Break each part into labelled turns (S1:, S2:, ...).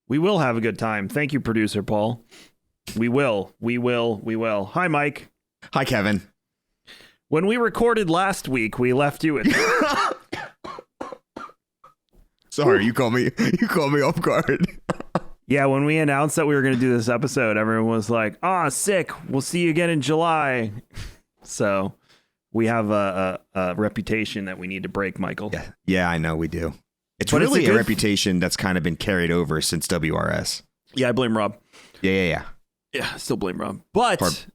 S1: We will have a good time. Thank you, producer Paul. We will. Hi, Mike.
S2: Hi, Kevin.
S1: When we recorded last week, we left you at...
S2: Sorry, you called me off guard.
S1: Yeah, when we announced that we were going to do this episode, everyone was like, sick. We'll see you again in July. So we have a reputation that we need to break, Michael.
S2: Yeah, I know we do. It's
S1: But
S2: really
S1: it's
S2: a reputation that's kind of been carried over since WRS.
S1: Yeah, I blame Rob.
S2: Yeah.
S1: Yeah, I still blame Rob. But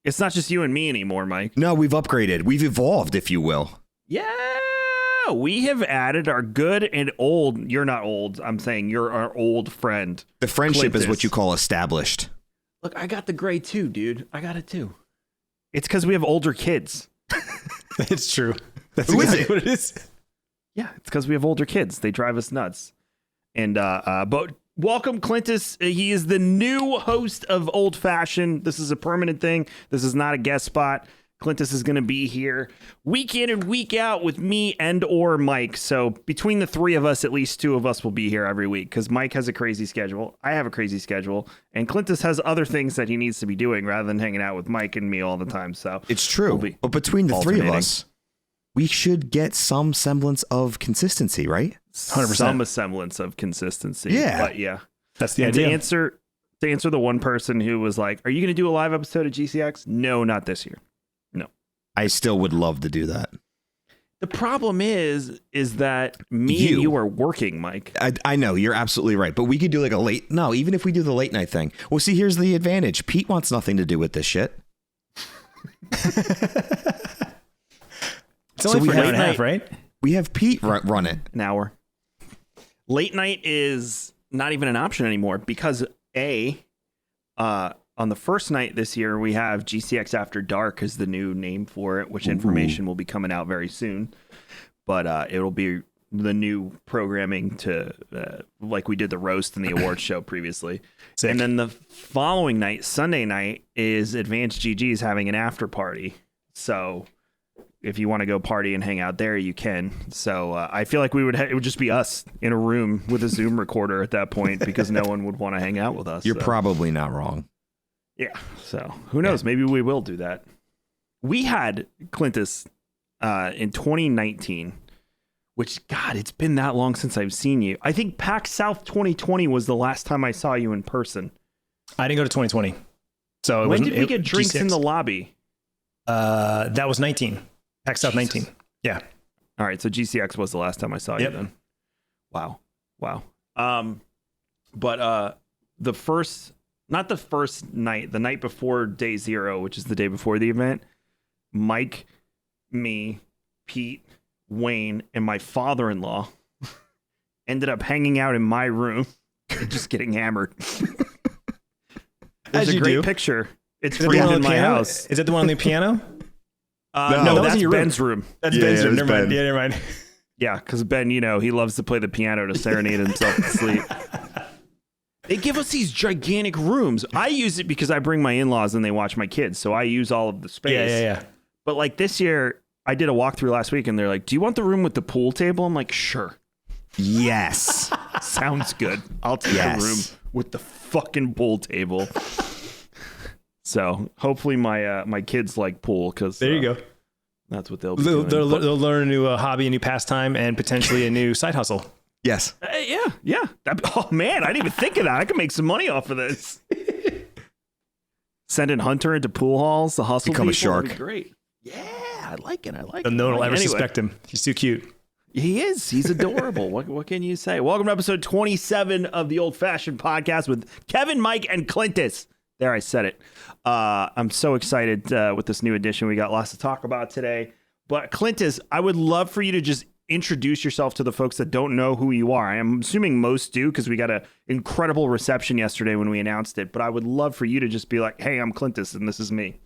S1: it's not just you and me anymore, Mike.
S2: No, we've upgraded. We've evolved, if you will.
S1: Yeah, we have added our good and old. You're not old. I'm saying you're our old friend.
S2: The friendship
S1: Clintus.
S2: is what you call established.
S1: Look, I got the gray too, dude. I got it too. It's because we have older kids.
S3: It's true. That's
S2: Who is
S3: exactly
S2: it?
S3: what it is.
S1: Yeah, it's because we have older kids. They drive us nuts. And but welcome, Clintus. He is the new host of Old Fashioned. This is a permanent thing. This is not a guest spot. Clintus is going to be here week in and week out with me and or Mike. So between the three of us, at least two of us will be here every week because Mike has a crazy schedule. I have a crazy schedule. And Clintus has other things that he needs to be doing rather than hanging out with Mike and me all the time. So
S2: It's true. But between the three of us, we should get some semblance of consistency, right?
S3: 100%.
S1: Some semblance of consistency.
S2: Yeah.
S1: But yeah.
S3: That's the
S1: And
S3: idea.
S1: to answer the one person who was like, are you going to do a live episode of GCX? No, not this year.
S2: I still would love to do that.
S1: The problem is that me and you are working, Mike.
S2: I know, you're absolutely right. But we could do like even if we do the late night thing. Well, see, here's the advantage. Pete wants nothing to do with this shit.
S3: It's only for an hour and a half, right?
S2: We have Pete run it.
S1: An hour. Late night is not even an option anymore because on the first night this year, we have GCX After Dark is the new name for it, which information will be coming out very soon. But it'll be the new programming to like we did the roast and the awards show previously.
S3: Sick.
S1: And then the following night, Sunday night, is Advanced GG's having an after party. So if you want to go party and hang out there, you can. So I feel like it would just be us in a room with a Zoom recorder at that point because no one would want to hang out with us.
S2: You're
S1: so.
S2: probably not wrong.
S1: Yeah. So who knows? Maybe we will do that. We had Clintus in 2019, which, God, it's been that long since I've seen you. I think PAX South 2020 was the last time I saw you in person.
S3: I didn't go to 2020. So
S1: when did we get drinks
S3: G6.
S1: in the lobby?
S3: That was 19. PAX South 19. Yeah.
S1: All right. So GCX was the last time I saw you then. Wow. But not the first night, the night before day 0, which is the day before the event, Mike, me, Pete, Wayne, and my father-in-law ended up hanging out in my room and just getting hammered. There's a great picture. It's framed in my house.
S3: Is it the one on the piano?
S1: No, that's
S3: your
S1: Ben's room.
S3: That's Ben's room. Never mind.
S2: Ben.
S3: Yeah, never mind.
S1: Yeah, because Ben, he loves to play the piano to serenade himself to sleep. They give us these gigantic rooms. I use it because I bring my in-laws and they watch my kids, so I use all of the space.
S3: Yeah.
S1: But like this year, I did a walkthrough last week, and they're like, "Do you want the room with the pool table?" I'm like, "Sure."
S2: Yes.
S1: Sounds good. I'll take the room with the fucking pool table. So hopefully my kids like pool because
S3: there you go.
S1: That's what they'll be
S3: They'll
S1: doing.
S3: learn a new hobby, a new pastime, and potentially a new side hustle.
S2: Yes.
S1: Yeah. Oh man, I didn't even think of that. I could make some money off of this. Sending Hunter into pool halls, the hustle
S2: Become a
S1: people, that'd
S2: shark.
S1: be great. Yeah, I like it.
S3: No one will ever
S1: Anyway.
S3: suspect him. He's too cute.
S1: He is. He's adorable. What can you say? Welcome to episode 27 of the Old Fashioned Podcast with Kevin, Mike, and Clintus. There, I said it. I'm so excited with this new edition. We got lots to talk about today. But Clintus, I would love for you to just introduce yourself to the folks that don't know who you are. I'm assuming most do because we got an incredible reception yesterday when we announced it. But I would love for you to just be like, hey, I'm Clintus and this is me.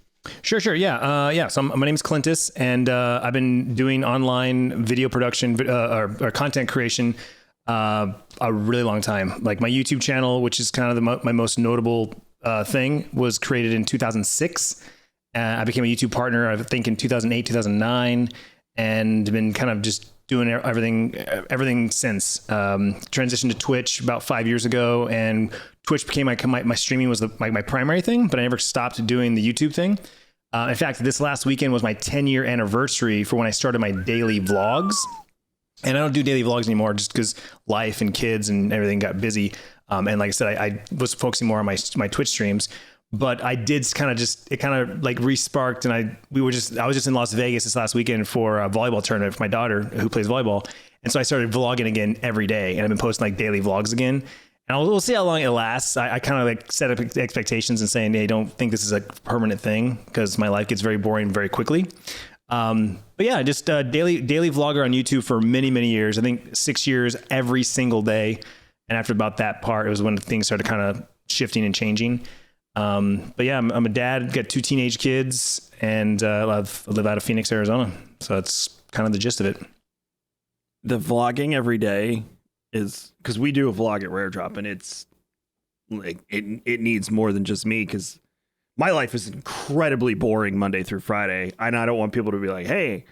S3: Sure. Yeah. So my name's Clintus, and I've been doing online video production or content creation a really long time. Like my YouTube channel, which is kind of my most notable thing, was created in 2006. I became a YouTube partner, I think, in 2008, 2009, and been kind of just doing everything since. Transitioned to Twitch about 5 years ago, and Twitch became my streaming was my primary thing, but I never stopped doing the YouTube thing. In fact, this last weekend was my 10-year anniversary for when I started my daily vlogs. And I don't do daily vlogs anymore just because life and kids and everything got busy. And like I said, I was focusing more on my Twitch streams. But I did kind of like re-sparked, and I was just in Las Vegas this last weekend for a volleyball tournament for my daughter who plays volleyball. And so I started vlogging again every day, and I've been posting like daily vlogs again. And we'll see how long it lasts. I kind of like set up expectations and saying, hey, don't think this is a permanent thing because my life gets very boring very quickly. But yeah, just daily vlogger on YouTube for many, many years. I think 6 years every single day. And after about that part, it was when things started kind of shifting and changing. But yeah, I'm a dad, got 2 teenage kids, and I live out of Phoenix, Arizona. So that's kind of the gist of it.
S1: The vlogging every day is because we do a vlog at Rare Drop, and it's like it needs more than just me because my life is incredibly boring Monday through Friday, and I don't want people to be like, hey,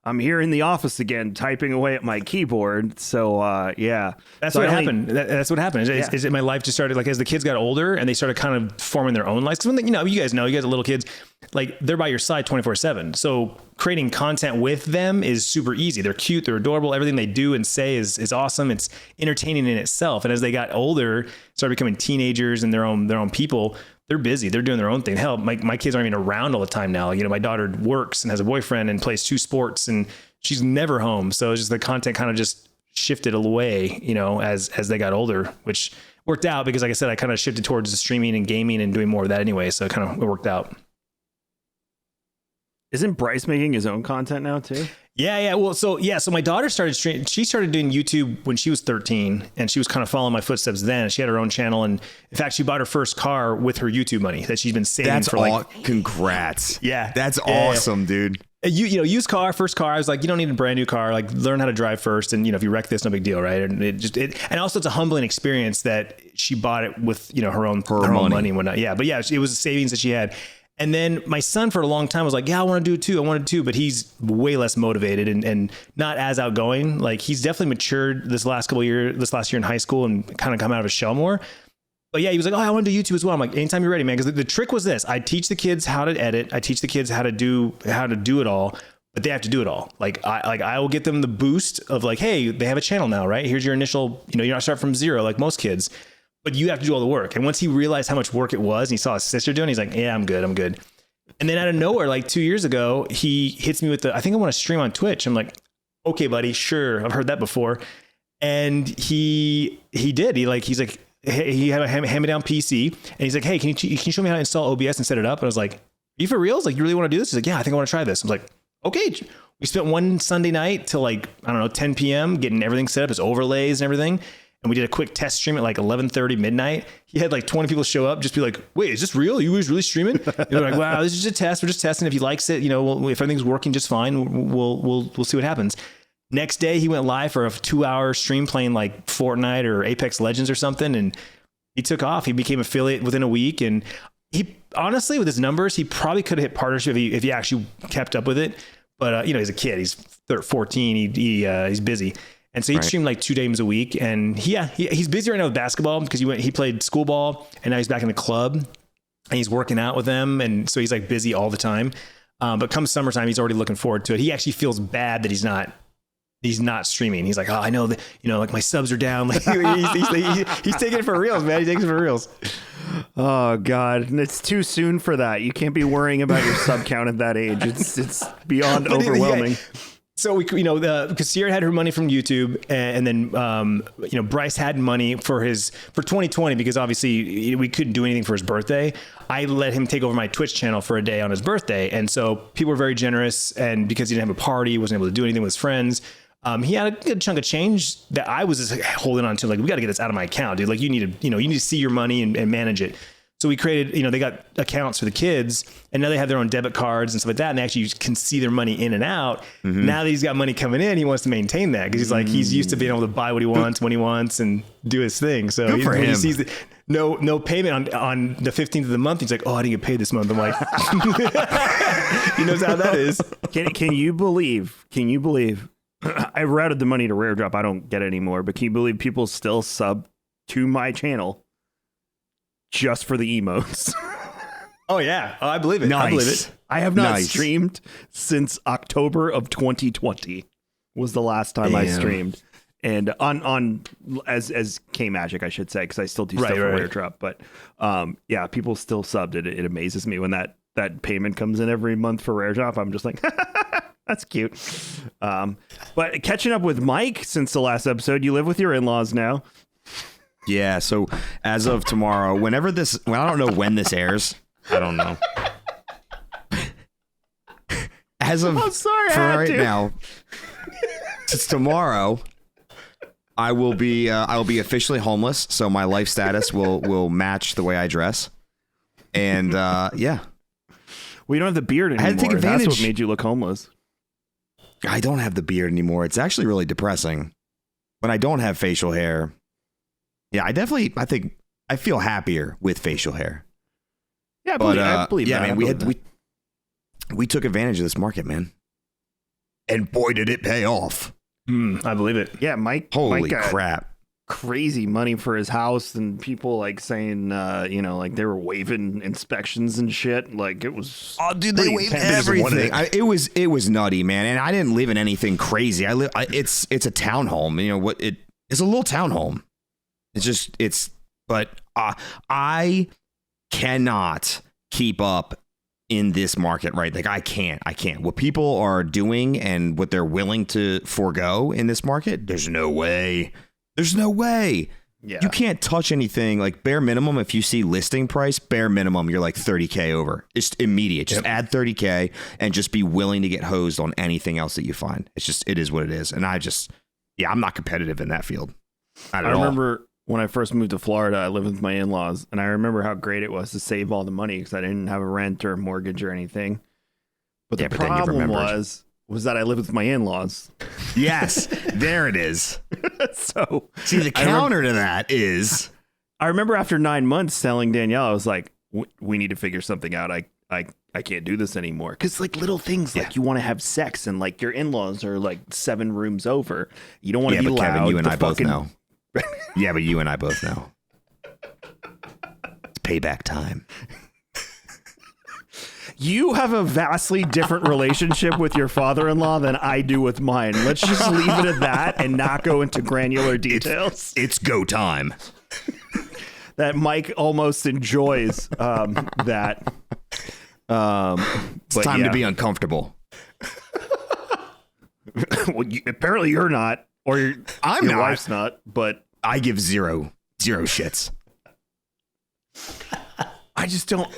S1: I'm here in the office again, typing away at my keyboard. So, yeah.
S3: That's what happened. That's what happened. Is that my life just started, like, as the kids got older and they started kind of forming their own lives. Because, you guys are little kids, like, they're by your side 24/7. So creating content with them is super easy. They're cute. They're adorable. Everything they do and say is awesome. It's entertaining in itself. And as they got older, started becoming teenagers and their own people, they're busy. They're doing their own thing. Hell, my kids aren't even around all the time now. My daughter works and has a boyfriend and plays 2 sports, and she's never home. So it's just the content kind of just shifted away, as they got older, which worked out because, like I said, I kind of shifted towards the streaming and gaming and doing more of that anyway. So it worked out.
S1: Isn't Bryce making his own content now too?
S3: Yeah. Well, so my daughter started streaming. She started doing YouTube when she was 13, and she was kind of following my footsteps then. She had her own channel, and in fact, she bought her first car with her YouTube money that she's been saving for
S2: congrats.
S3: Yeah.
S2: That's awesome, dude.
S3: Used car, first car. I was like, you don't need a brand new car. Like, learn how to drive first, and if you wreck this, no big deal, right? And and also it's a humbling experience that she bought it with her own money and whatnot. Yeah, but yeah, it was a savings that she had. And then my son for a long time was like, yeah, I want to do it too. I wanted to, but he's way less motivated and not as outgoing. Like, he's definitely matured this last year in high school and kind of come out of his shell more. But yeah, he was like, oh, I want to do YouTube as well. I'm like, anytime you're ready, man. Because the trick was this: I teach the kids how to edit. I teach the kids how to do it all, but they have to do it all. I will get them the boost of like, hey, they have a channel now, right? Here's your initial, you're not start from zero like most kids. But you have to do all the work. And once he realized how much work it was, and he saw his sister doing it, he's like, yeah, I'm good. And then out of nowhere, like 2 years ago, he hits me with I think I want to stream on Twitch. I'm like, okay, buddy, sure. I've heard that before. And he did. He's like, hey, he had a hand-me-down PC. And he's like, hey, can you show me how to install OBS and set it up? And I was like, are you for reals? Like, you really want to do this? He's like, yeah, I think I want to try this. I was like, okay. We spent one Sunday night till 10 p.m. getting everything set up, his overlays and everything. And we did a quick test stream at 11:30 midnight. He had 20 people show up, just be like, wait, is this real? You was really streaming? And we're like, wow, this is just a test. We're just testing. If he likes it, if everything's working just fine, we'll see what happens. Next day, he went live for a 2-hour stream playing Fortnite or Apex Legends or something. And he took off. He became affiliate within a week. And he honestly, with his numbers, he probably could have hit partnership if he actually kept up with it. But, he's a kid. He's 14. He's busy. And so he'd stream 2 games a week, and he's busy right now with basketball because he played school ball, and now he's back in the club, and he's working out with them, and so he's busy all the time. But come summertime, he's already looking forward to it. He actually feels bad that he's not streaming. He's like, oh, I know that my subs are down. He's taking it for reals, man. He takes it for reals.
S1: Oh God, and it's too soon for that. You can't be worrying about your sub count at that age. It's beyond overwhelming.
S3: So we, because Sierra had her money from YouTube, and then Bryce had money for 2020 because obviously we couldn't do anything for his birthday. I let him take over my Twitch channel for a day on his birthday, and so people were very generous. And because he didn't have a party, he wasn't able to do anything with his friends. He had a good chunk of change that I was just holding on to. We got to get this out of my account, dude. You need to see your money and manage it. So we created, they got accounts for the kids, and now they have their own debit cards and stuff like that. And they actually can see their money in and out. Mm-hmm. Now that he's got money coming in, he wants to maintain that because he's used to being able to buy what he wants when he wants and do his thing. So when he sees no payment on the 15th of the month, he's like, oh, I didn't get paid this month. I'm like, he knows how that is.
S1: Can you believe I routed the money to Rare Drop. I don't get it anymore. But can you believe people still sub to my channel just for the emotes?
S3: Oh yeah, I believe it.
S2: Nice.
S3: I believe it.
S1: I have not
S2: Nice.
S1: streamed since October of 2020 was the last time I
S2: Damn.
S1: streamed. And on as K Magic, I should say, because I still do stuff for Rare Drop. But yeah, people still subbed it. It amazes me when that payment comes in every month for Rare Drop. I'm just like, that's cute. But catching up with Mike since the last episode, you live with your in-laws now.
S2: Yeah, so as of tomorrow, I don't know when this airs. I don't know. As of
S1: I'm sorry,
S2: for
S1: I had
S2: right
S1: to.
S2: now, since tomorrow, I will be officially homeless, so my life status will match the way I dress. And yeah,
S1: We don't have the beard anymore.
S2: I had to take
S1: That's
S2: advantage.
S1: what made you look homeless.
S2: I don't have the beard anymore. It's actually really depressing. When I don't have facial hair, yeah, I feel happier with facial hair.
S1: Yeah,
S2: But
S1: I believe
S2: yeah,
S1: that.
S2: man,
S1: I believe that.
S2: we took advantage of this market, man. And boy, did it pay off.
S3: I believe it.
S1: Yeah, Mike.
S2: Holy
S1: Mike got
S2: crap.
S1: crazy money for his house, and people like saying, like they were waiving inspections and shit. Like it was.
S2: Oh, dude,
S1: pretty
S2: they waived
S1: intense.
S2: everything. It was nutty, man. And I didn't live in anything crazy. It's a townhome. You know what? It's a little townhome. But I cannot keep up in this market, right? Like I can't. What people are doing and what they're willing to forego in this market, there's no way.
S1: Yeah.
S2: You can't touch anything. Like bare minimum, if you see listing price, bare minimum, you're like 30K over. It's immediate. Just add 30K and just be willing to get hosed on anything else that you find. It is what it is. And I'm not competitive in that field. Not
S1: I
S2: at all.
S1: remember when I first moved to Florida, I lived with my in-laws, and I remember how great it was to save all the money because I didn't have a rent or a mortgage or anything. But the
S2: Yeah, but then you
S1: problem
S2: remembered.
S1: was that I lived with my in-laws.
S2: Yes, there it is.
S1: So
S2: See, the counter to that is
S1: I remember after 9 months telling Danielle, I was like, we need to figure something out. I can't do this anymore. Because like little things like you want to have sex and like your in-laws are like 7 rooms over. You don't want to be
S2: but
S1: loud.
S2: Kevin, you and
S1: The
S2: I both
S1: fucking-
S2: know. Yeah, but you and I both know. It's payback time.
S1: You have a vastly different relationship with your father-in-law than I do with mine. Let's just leave it at that and not go into granular details
S2: It's go time.
S1: that Mike almost enjoys that.
S2: It's time to be uncomfortable.
S1: Well, apparently you're not, or your
S2: not.
S1: wife's not, but
S2: I give zero shits.
S1: I just don't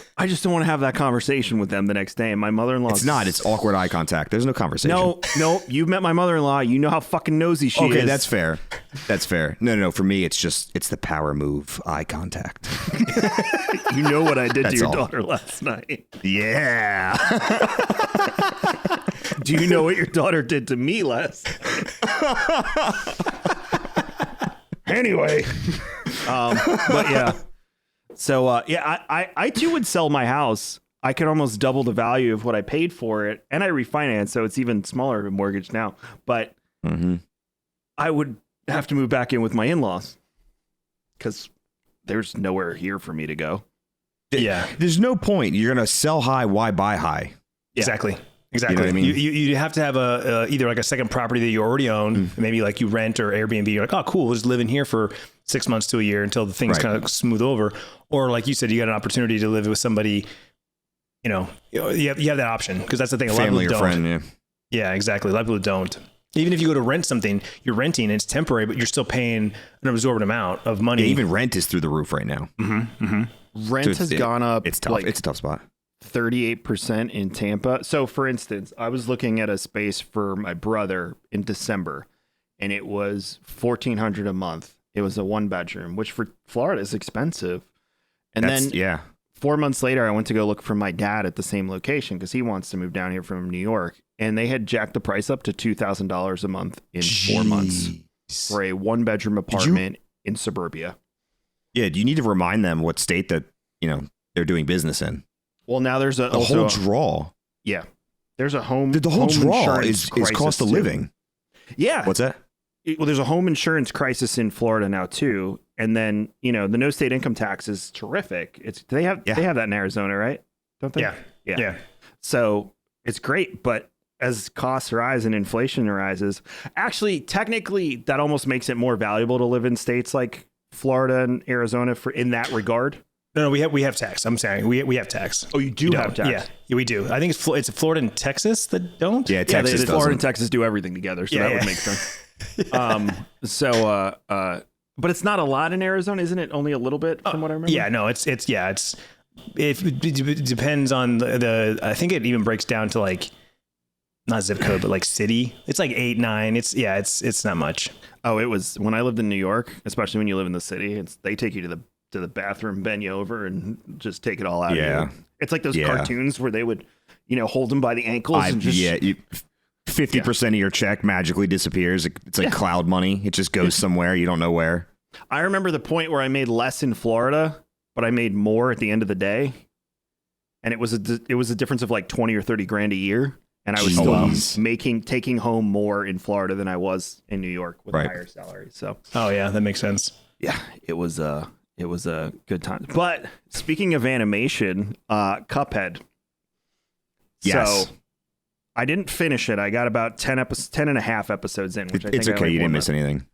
S1: want to have that conversation with them the next day. And my mother-in-law.
S2: It's awkward eye contact. There's no conversation.
S1: No, you've met my mother-in-law. You know how fucking nosy she is.
S2: Okay, that's fair. No. For me, it's the power move, eye contact.
S1: You know what I did to
S2: That's
S1: your
S2: all.
S1: daughter last night.
S2: Yeah.
S1: Do you know what your daughter did to me last? Anyway, but yeah. So I too would sell my house. I could almost double the value of what I paid for it, and I refinanced, so it's even smaller of a mortgage now. But I would have to move back in with my in-laws because there's nowhere here for me to go.
S3: Yeah,
S2: There's no point. You're gonna sell high. Why buy high?
S3: exactly.
S2: You know what I mean?
S3: You have to have a either like a second property that you already own, maybe like you rent or Airbnb. You're like, oh, cool, we'll just live in here for 6 months to a year until the things
S2: Right.
S3: kind of smooth over. Or like you said, you got an opportunity to live with somebody. You have that option because that's the thing. A lot of
S2: Family
S3: people
S2: or
S3: don't.
S2: friend. Yeah.
S3: Yeah, exactly. A lot of people don't. Even if you go to rent something, you're renting and it's temporary, but you're still paying an absorbent amount of money.
S2: Yeah, even rent is through the roof right now.
S1: Rent
S2: So
S1: has gone up.
S2: It's tough.
S1: Like
S2: It's a tough spot.
S1: 38% in Tampa. So, for instance, I was looking at a space for my brother in December, and it was $1,400 a month. It was a 1-bedroom, which for Florida is expensive. And then 4 months later, I went to go look for my dad at the same location because he wants to move down here from New York, and they had jacked the price up to $2,000 a month in 4 months for a 1-bedroom apartment in suburbia.
S2: Yeah. Do you need to remind them what state that they're doing business in?
S1: Well, now there's
S2: The whole draw.
S1: there's a home.
S2: The whole
S1: home
S2: draw
S1: insurance
S2: is
S1: crisis,
S2: cost of
S1: too.
S2: living.
S1: Yeah.
S2: What's that?
S1: Well, there's a home insurance crisis in Florida now too, and then the no state income tax is terrific. They have that in Arizona, right? Don't they?
S3: Yeah.
S1: So it's great, but as costs rise and inflation rises, actually, technically, that almost makes it more valuable to live in states like Florida and Arizona in that regard.
S3: No, we have tax. I'm saying we have tax.
S1: Oh, you do have tax?
S3: Yeah, we do. I think it's Florida and Texas that don't.
S2: Yeah, Texas doesn't.
S1: Florida and Texas do everything together, so that would make sense. But it's not a lot in Arizona, isn't it? Only a little bit, from what I remember.
S3: Yeah, no, it depends on the. I think it even breaks down to like not zip code, but like city. It's like 8, 9. It's not much.
S1: Oh, it was when I lived in New York, especially when you live in the city. They take you to the bathroom, bend you over, and just take it all out.
S2: Yeah,
S1: of you. It's like those cartoons where they would, hold them by the ankles.
S2: 50% of your check magically disappears. It's like cloud money. It just goes somewhere. You don't know where.
S1: I remember the point where I made less in Florida, but I made more at the end of the day. And it was a difference of like 20 or 30 grand a year. And I was still taking home more in Florida than I was in New York with a higher salary. So,
S3: oh yeah, that makes sense.
S1: Yeah, it was a good time. But speaking of animation, Cuphead.
S2: Yes.
S1: So I didn't finish it. I got about 10 and a half episodes in, which I think
S2: it's okay. You didn't miss anything.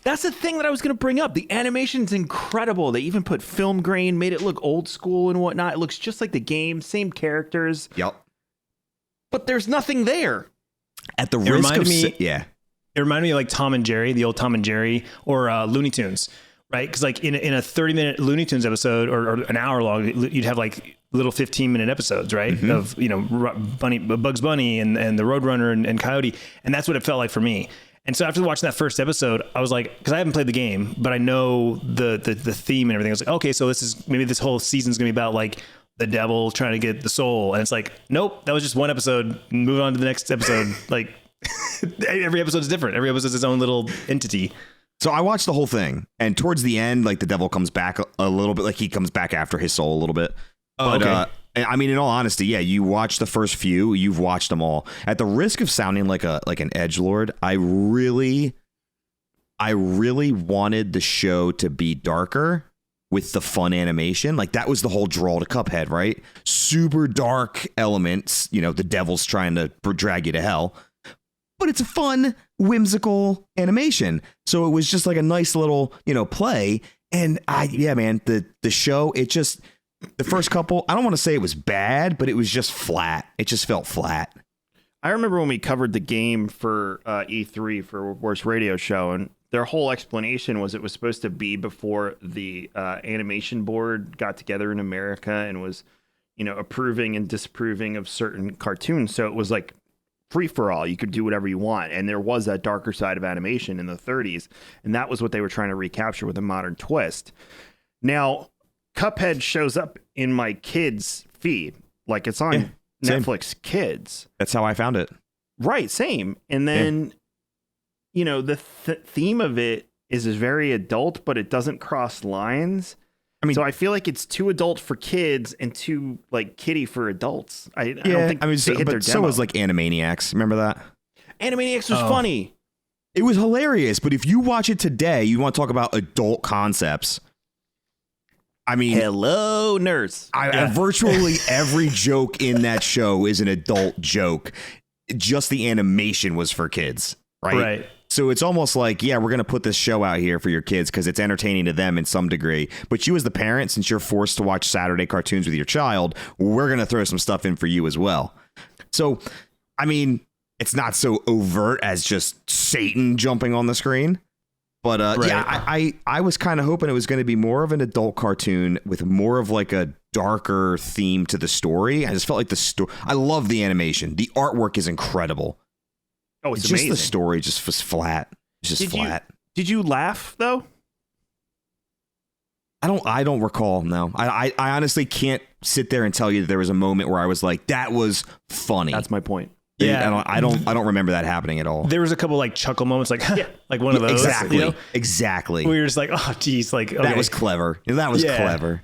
S1: That's the thing that I was going to bring up. The animation's incredible. They even put film grain, made it look old school and whatnot. It looks just like the game, same characters.
S2: Yep.
S1: But there's nothing there.
S2: At the risk of
S3: it reminded me of like Tom and Jerry, the old Tom and Jerry, or Looney Tunes, right? Because like in a 30-minute Looney Tunes episode or an hour long, you'd have like little 15-minute episodes, right? Mm-hmm. Of Bugs Bunny and the Roadrunner and Coyote, and that's what it felt like for me. And so after watching that first episode, I was like, because I haven't played the game, but I know the theme and everything. I was like, okay, so this whole season's gonna be about like the devil trying to get the soul, and it's like, nope, that was just one episode. Move on to the next episode. Like every episode is different. Every episode is its own little entity.
S2: So I watched the whole thing, and towards the end, like the devil comes back a little bit, like he comes back after his soul a little bit.
S3: Oh,
S2: but,
S3: okay.
S2: I mean, in all honesty, yeah, you watch the first few, you've watched them all. At the risk of sounding like an edgelord, I really wanted the show to be darker with the fun animation. Like that was the whole draw to Cuphead, right? Super dark elements, the devil's trying to drag you to hell. But it's a fun, whimsical animation. So it was just like a nice little, play. And the show, the first couple, I don't want to say it was bad, but it was just flat. It just felt flat.
S1: I remember when we covered the game for E3 for Worst Radio Show, and their whole explanation was it was supposed to be before the animation board got together in America and was, approving and disapproving of certain cartoons. So it was like free for all. You could do whatever you want. And there was that darker side of animation in the 30s. And that was what they were trying to recapture with a modern twist. Now, Cuphead shows up in my kids' feed. Like it's on Netflix Kids.
S2: That's how I found it.
S1: Right. Same. And then, the theme of it is very adult, but it doesn't cross lines. I mean, so I feel like it's too adult for kids and too like kiddie for adults. I don't think they hit their demo.
S2: So was like Animaniacs. Remember that?
S1: Animaniacs was funny.
S2: It was hilarious. But if you watch it today, you want to talk about adult concepts. I mean,
S1: hello, nurse.
S2: Virtually every joke in that show is an adult joke. Just the animation was for kids, right?
S3: Right.
S2: So it's almost like, we're going to put this show out here for your kids because it's entertaining to them in some degree. But you as the parent, since you're forced to watch Saturday cartoons with your child, we're going to throw some stuff in for you as well. So, I mean, it's not so overt as just Satan jumping on the screen. But I was kind of hoping it was going to be more of an adult cartoon with more of like a darker theme to the story. I just felt like the story. I love the animation. The artwork is incredible.
S1: Oh, it's
S2: just
S1: amazing.
S2: The story just was flat. It's just flat.
S1: Did you laugh though?
S2: I don't recall. No, I honestly can't sit there and tell you that there was a moment where I was like, that was funny.
S1: That's my point.
S2: Yeah, I don't remember that happening at all.
S3: There was a couple like chuckle moments, like like one of those.
S2: Exactly, exactly.
S3: We were just like, oh, geez, like
S2: that was clever. That was clever.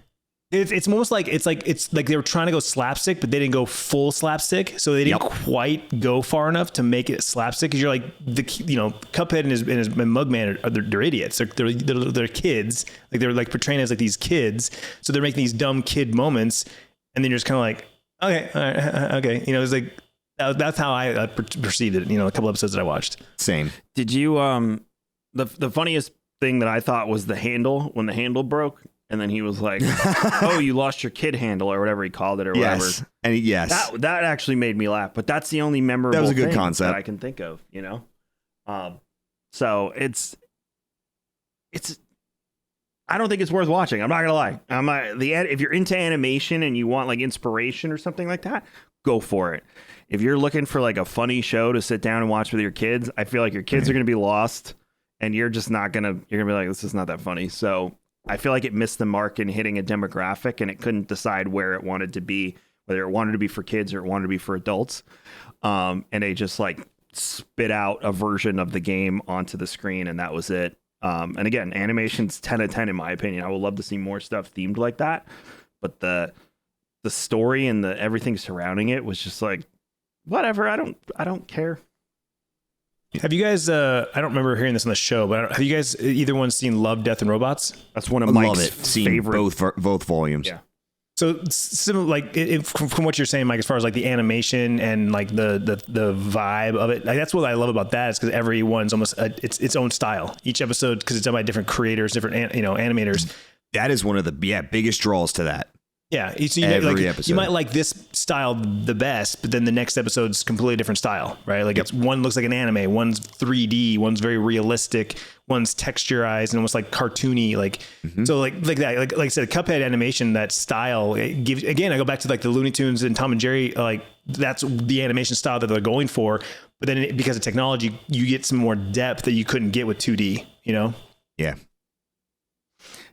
S3: It's almost like it's like they were trying to go slapstick, but they didn't go full slapstick, so they didn't quite go far enough to make it slapstick. Because you're like Cuphead and his Mugman they're idiots. They're kids. Like they're like portraying as like these kids, so they're making these dumb kid moments, and then you're just kind of like, okay, all right, okay, it's like that's how I perceived it. A couple episodes that I watched.
S2: Same.
S1: Did you the funniest thing that I thought was the handle when the handle broke? And then he was like, "Oh, you lost your kid handle," or whatever he called it, or whatever.
S2: And
S1: that actually made me laugh. But that's the only memorable.
S2: That was a good
S1: thing
S2: concept
S1: that I can think of. So it's. I don't think it's worth watching. I'm not gonna lie. If you're into animation and you want like inspiration or something like that, go for it. If you're looking for like a funny show to sit down and watch with your kids, I feel like your kids are gonna be lost, and you're just not gonna. You're gonna be like, this is not that funny. So. I feel like it missed the mark in hitting a demographic, and it couldn't decide where it wanted to be, whether it wanted to be for kids or it wanted to be for adults. And they just like spit out a version of the game onto the screen, and that was it. And again, animation's 10 out of 10 in my opinion. I would love to see more stuff themed like that, but the story and everything surrounding it was just like, whatever. I don't care.
S3: Have you guys, I don't remember hearing this on the show, but have you guys either one seen Love, Death, and Robots?
S1: That's one of Mike's favorite.
S2: Both volumes.
S1: Yeah.
S3: So similar, like from what you're saying, Mike, as far as like the animation and like the vibe of it, like that's what I love about that is because every one's almost its own style. Each episode, because it's done by different creators, different animators.
S2: That is one of the biggest draws to that.
S3: Yeah,
S2: every episode.
S3: You might like this style the best, but then the next episode's completely different style, right? Like it's one looks like an anime, one's 3D, one's very realistic, one's texturized and almost like cartoony, like so like that. Like I said, Cuphead animation, that style it gives. Again, I go back to like the Looney Tunes and Tom and Jerry, like that's the animation style that they're going for. But then because of technology, you get some more depth that you couldn't get with 2D.
S2: Yeah.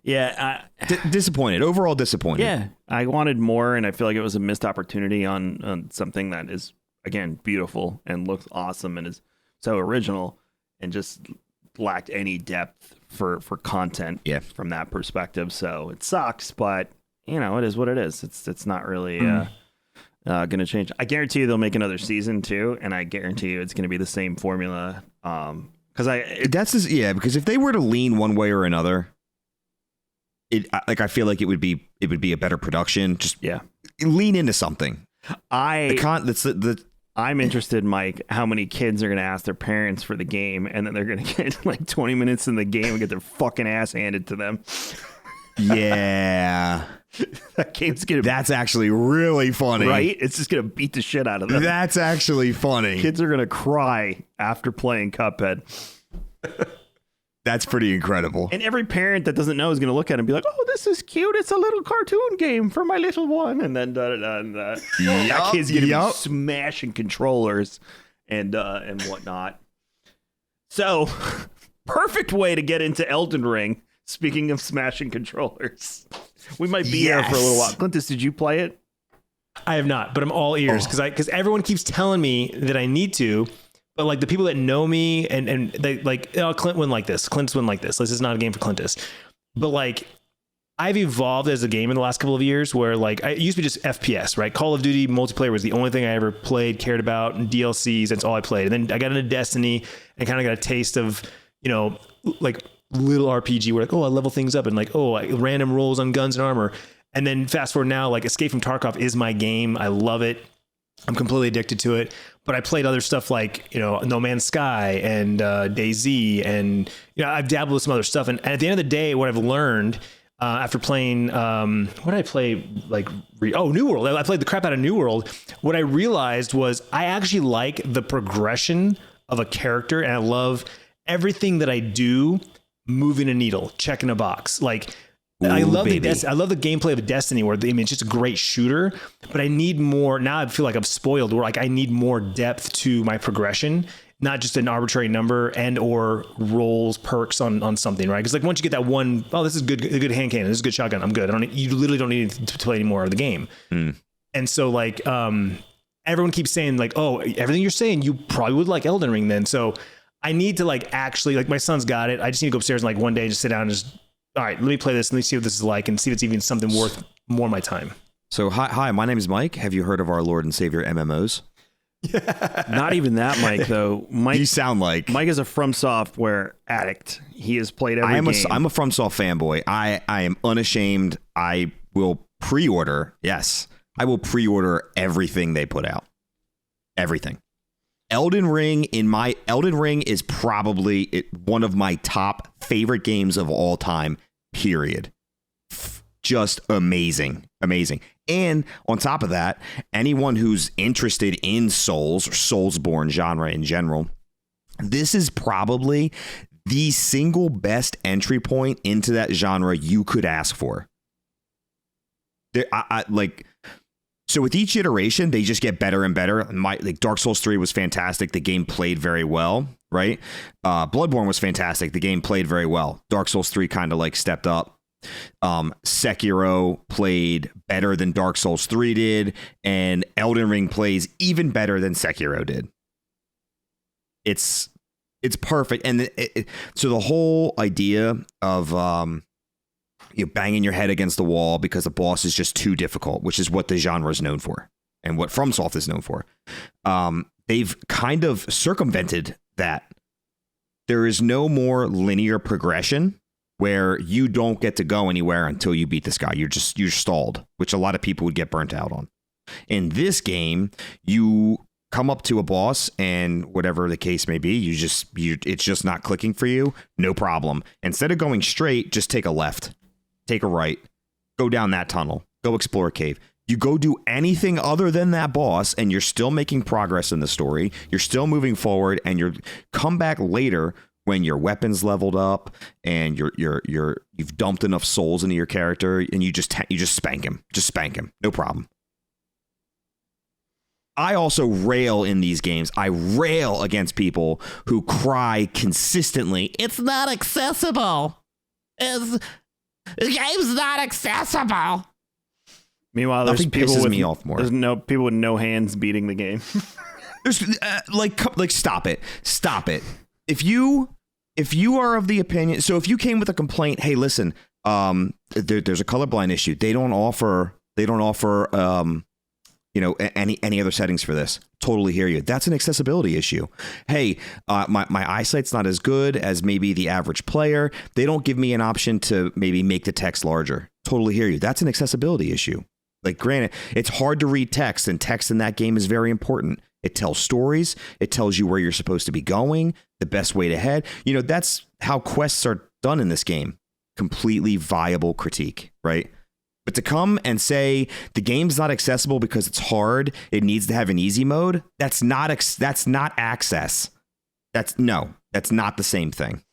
S1: Yeah,
S2: disappointed. Overall disappointed.
S1: Yeah, I wanted more, and I feel like it was a missed opportunity on something that is again beautiful and looks awesome and is so original, and just lacked any depth for content.
S2: Yeah.
S1: From that perspective, so it sucks, but it is what it is. It's not really going to change. I guarantee you they'll make another season too, and I guarantee you it's going to be the same formula. Because
S2: if they were to lean one way or another. I feel like it would be a better production. Just lean into something.
S1: I'm interested, Mike, how many kids are going to ask their parents for the game, and then they're going to get like 20 minutes in the game and get their fucking ass handed to them.
S2: Yeah.
S1: That game's gonna.
S2: That's actually really funny,
S1: right? It's just gonna beat the shit out of them.
S2: That's actually funny.
S1: Kids are gonna cry after playing Cuphead.
S2: That's pretty incredible.
S1: And every parent that doesn't know is going to look at it and be like, "Oh, this is cute. It's a little cartoon game for my little one." And then that kid's going to be smashing controllers and whatnot. So, perfect way to get into Elden Ring. Speaking of smashing controllers, we might be here for a little while. Clintus, did you play it?
S3: I have not, but I'm all ears because everyone keeps telling me that I need to. But like the people that know me and they like, Clint wouldn't like this. Clintus wouldn't like this. This is not a game for Clintus. But like, I've evolved as a game in the last couple of years where like I used to be just FPS, right? Call of Duty multiplayer was the only thing I ever played, cared about, and DLCs. That's all I played. And then I got into Destiny and kind of got a taste of, like little RPG where like, I level things up and like, random rolls on guns and armor. And then fast forward now, like Escape from Tarkov is my game. I love it. I'm completely addicted to it, but I played other stuff like, No Man's Sky and DayZ, and I've dabbled with some other stuff. And at the end of the day, what I've learned after playing, what did I play? New World. I played the crap out of New World. What I realized was I actually like the progression of a character, and I love everything that I do moving a needle, checking a box. Like, I love the gameplay of Destiny where it's just a great shooter, but I need more. Now I feel like I'm spoiled where like I need more depth to my progression, not just an arbitrary number and or rolls perks on something, right? Because like once you get that one, this is a good hand cannon, this is a good shotgun, I'm good. You literally don't need to play any more of the game. And so like everyone keeps saying like, everything you're saying, you probably would like Elden Ring then. So I need to like actually like my son's got it. I just need to go upstairs and like one day just sit down and just. All right, let me play this. Let me see what this is like and see if it's even something worth more my time.
S2: So hi, my name is Mike. Have you heard of our Lord and Savior MMOs?
S1: Not even that, Mike. Though Mike,
S2: You sound like
S1: Mike is a From Software addict. He has played every game.
S2: I'm a FromSoft fanboy. I am unashamed. I will pre-order. Yes, I will pre-order everything they put out. Everything. Elden Ring is probably one of my top favorite games of all time. Period. Just amazing. And on top of that, anyone who's interested in Souls or Soulsborne genre in general, this is probably the single best entry point into that genre you could ask for. So with each iteration, they just get better and better. Dark Souls 3 was fantastic. The game played very well, right? Bloodborne was fantastic. The game played very well. Dark Souls 3 kind of like stepped up. Sekiro played better than Dark Souls 3 did, and Elden Ring plays even better than Sekiro did. It's perfect. And so the whole idea of you banging your head against the wall because the boss is just too difficult, which is what the genre is known for and what FromSoft is known for. They've kind of circumvented that. There is no more linear progression where you don't get to go anywhere until you beat this guy. You're stalled, which a lot of people would get burnt out on. In this game, you come up to a boss and whatever the case may be, it's just not clicking for you. No problem. Instead of going straight, just take a left, take a right, go down that tunnel, go explore a cave. You go do anything other than that boss and you're still making progress in the story. You're still moving forward, and you come back later when your weapon's leveled up and you've dumped enough souls into your character, and you just spank him. Just spank him. No problem. I also rail in these games. I rail against people who cry consistently, "It's not accessible. The game's not accessible."
S1: Meanwhile, there's
S2: Nothing
S1: people
S2: pisses
S1: with
S2: me off more.
S1: There's people with no hands beating the game.
S2: There's stop it. If you are of the opinion, so if you came with a complaint, hey, listen, there's a colorblind issue. They don't offer any other settings for this. Totally hear you. That's an accessibility issue. Hey, my eyesight's not as good as maybe the average player. They don't give me an option to maybe make the text larger. Totally hear you. That's an accessibility issue. Like, granted, it's hard to read text, and text in that game is very important. It tells stories. It tells you where you're supposed to be going, the best way to head. That's how quests are done in this game. Completely viable critique, right? But to come and say the game's not accessible because it's hard, it needs to have an easy mode, that's not access. That's not the same thing.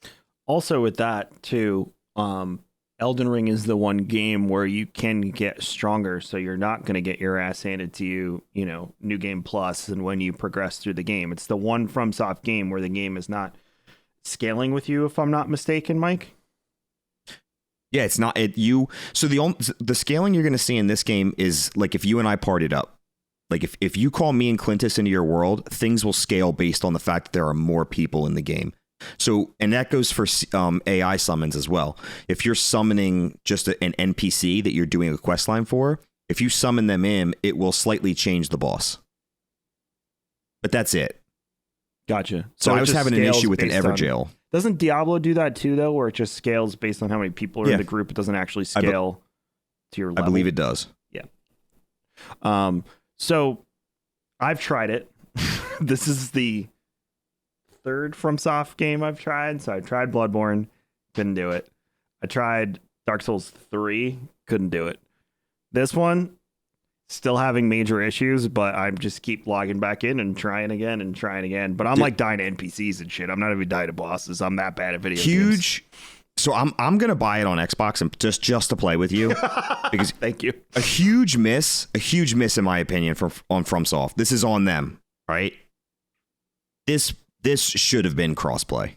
S1: Also with that too, Elden Ring is the one game where you can get stronger, so you're not going to get your ass handed to you, New Game Plus, and when you progress through the game. It's the one FromSoft game where the game is not scaling with you, if I'm not mistaken, Mike.
S2: Yeah, it's not so the scaling you're going to see in this game is like if you and I partied up. Like if you call me and Clintus into your world, things will scale based on the fact that there are more people in the game. So, and that goes for AI summons as well. If you're summoning just an NPC that you're doing a quest line for, if you summon them in, it will slightly change the boss. But that's it.
S1: Gotcha.
S2: So I was having an issue with an Everjail.
S1: Doesn't Diablo do that too, though, where it just scales based on how many people are in the group? It doesn't actually scale to your level.
S2: I believe it does.
S1: Yeah. So I've tried it. This is the third FromSoft game I've tried. So I tried Bloodborne, couldn't do it. I tried Dark Souls 3, couldn't do it. This one, still having major issues, but I just keep logging back in and trying again. But I'm like dying to NPCs and shit. I'm not even dying to bosses. I'm that bad at video games.
S2: So I'm gonna buy it on Xbox and just to play with you because
S1: thank you.
S2: A huge miss in my opinion on FromSoft. This is on them, right? This should have been crossplay.